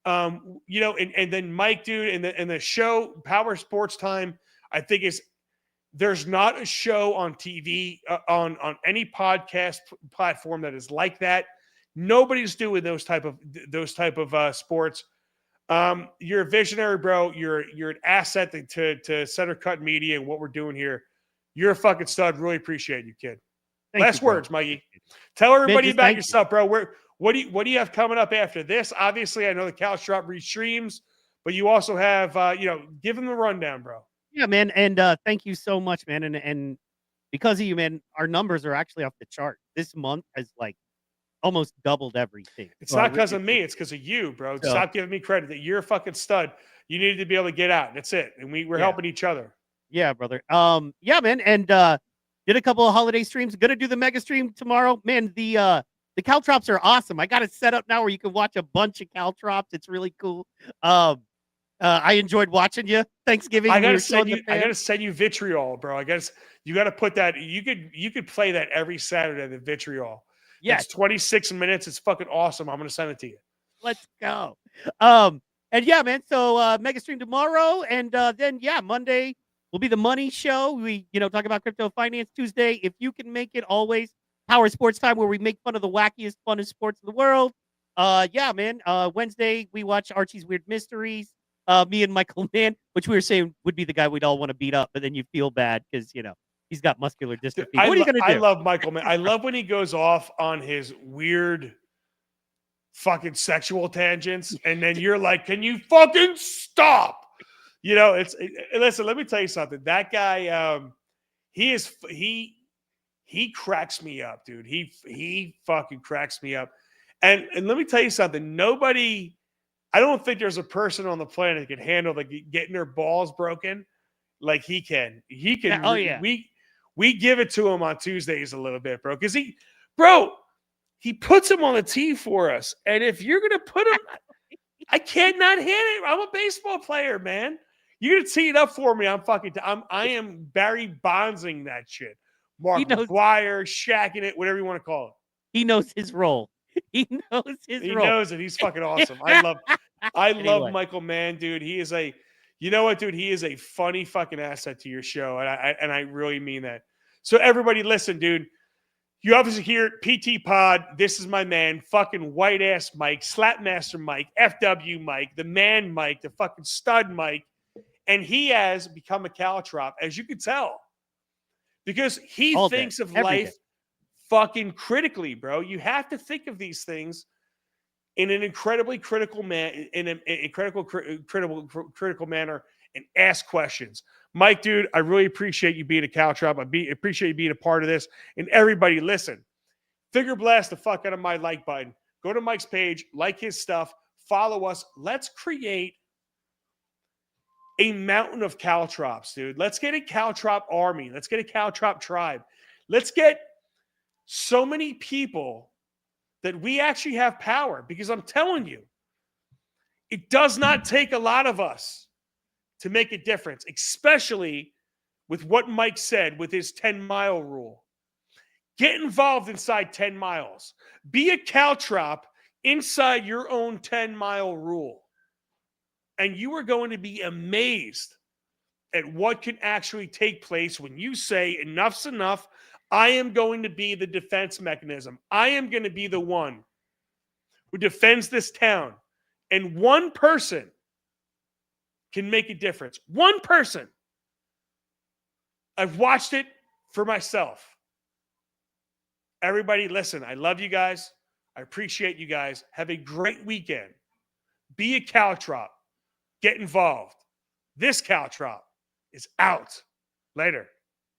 And then Mike, dude, and the show Power Sports Time, I think there's not a show on TV on any podcast platform that is like that. Nobody's doing those type of sports. You're a visionary, bro. You're an asset to Center Cut Media and what we're doing here. You're a fucking stud. Really appreciate you, kid. Last words, Mikey. Tell everybody about yourself, bro. What do you have coming up after this? Obviously, I know the Caltrop restreams, but you also have give them the rundown, bro. Yeah, man, and thank you so much, man. And because of you, man, our numbers are actually off the chart. This month has like almost doubled everything. It's not because of me; it's because of you, bro. So, stop giving me credit. That you're a fucking stud. You needed to be able to get out. That's it. And we're helping each other. Yeah, brother. Yeah, man, and did a couple of holiday streams. Gonna do the mega stream tomorrow, man. The Caltrops are awesome. I got it set up now where you can watch a bunch of Caltrops. It's really cool. I enjoyed watching you. Thanksgiving. I gotta send you vitriol, bro. You gotta put that. You could play that every Saturday. The vitriol. Yeah, it's 26 minutes. It's fucking awesome. I'm gonna send it to you. Let's go. And yeah, man. So mega stream tomorrow, and then Monday will be the money show. We talk about crypto finance. Tuesday, if you can make it, always Power Sports Time, where we make fun of the wackiest, funnest sports in the world. Man. Wednesday we watch Archie's Weird Mysteries. Me and Michael Mann, which we were saying would be the guy we'd all want to beat up, but then you feel bad because he's got muscular dystrophy. What are you gonna do? I love Michael Mann. I love when he goes off on his weird fucking sexual tangents, and then you're like, can you fucking stop? Listen, let me tell you something. That guy, he cracks me up, dude. He fucking cracks me up. And let me tell you something. I don't think there's a person on the planet that can handle getting their balls broken like he can. He can. Oh yeah. We give it to him on Tuesdays a little bit, bro. Because he puts him on the tee for us. And if you're gonna put him, I can't not hit it. I'm a baseball player, man. You're gonna tee it up for me. I am Barry Bondsing that shit. Mark McGuire, shacking it, whatever you want to call it. He knows his role. He knows his role. He knows it. He's fucking awesome. I love Michael Mann, dude. He is you know what, dude? He is a funny fucking asset to your show. And I really mean that. So everybody listen, dude. You obviously hear PT Pod. This is my man, fucking white ass Mike, Slapmaster Mike, FW Mike, the man Mike, the fucking stud Mike. And he has become a caltrop, as you can tell. Because he thinks of life fucking critically, bro. You have to think of these things in an incredibly critical critical manner and ask questions. Mike, dude, I really appreciate you being a caltrop. I appreciate you being a part of this. And everybody, listen, figure blast the fuck out of my like button. Go to Mike's page, like his stuff, follow us. Let's create a mountain of caltrops, dude. Let's get a caltrop army. Let's get a caltrop tribe. Let's get so many people that we actually have power, because I'm telling you, it does not take a lot of us to make a difference, especially with what Mike said with his 10-mile rule. Get involved inside 10 miles. Be a caltrop inside your own 10-mile rule. And you are going to be amazed at what can actually take place when you say, enough's enough. I am going to be the defense mechanism. I am going to be the one who defends this town. And one person can make a difference. One person. I've watched it for myself. Everybody, listen, I love you guys. I appreciate you guys. Have a great weekend. Be a caltrop. Get involved. This caltrop is out. Later.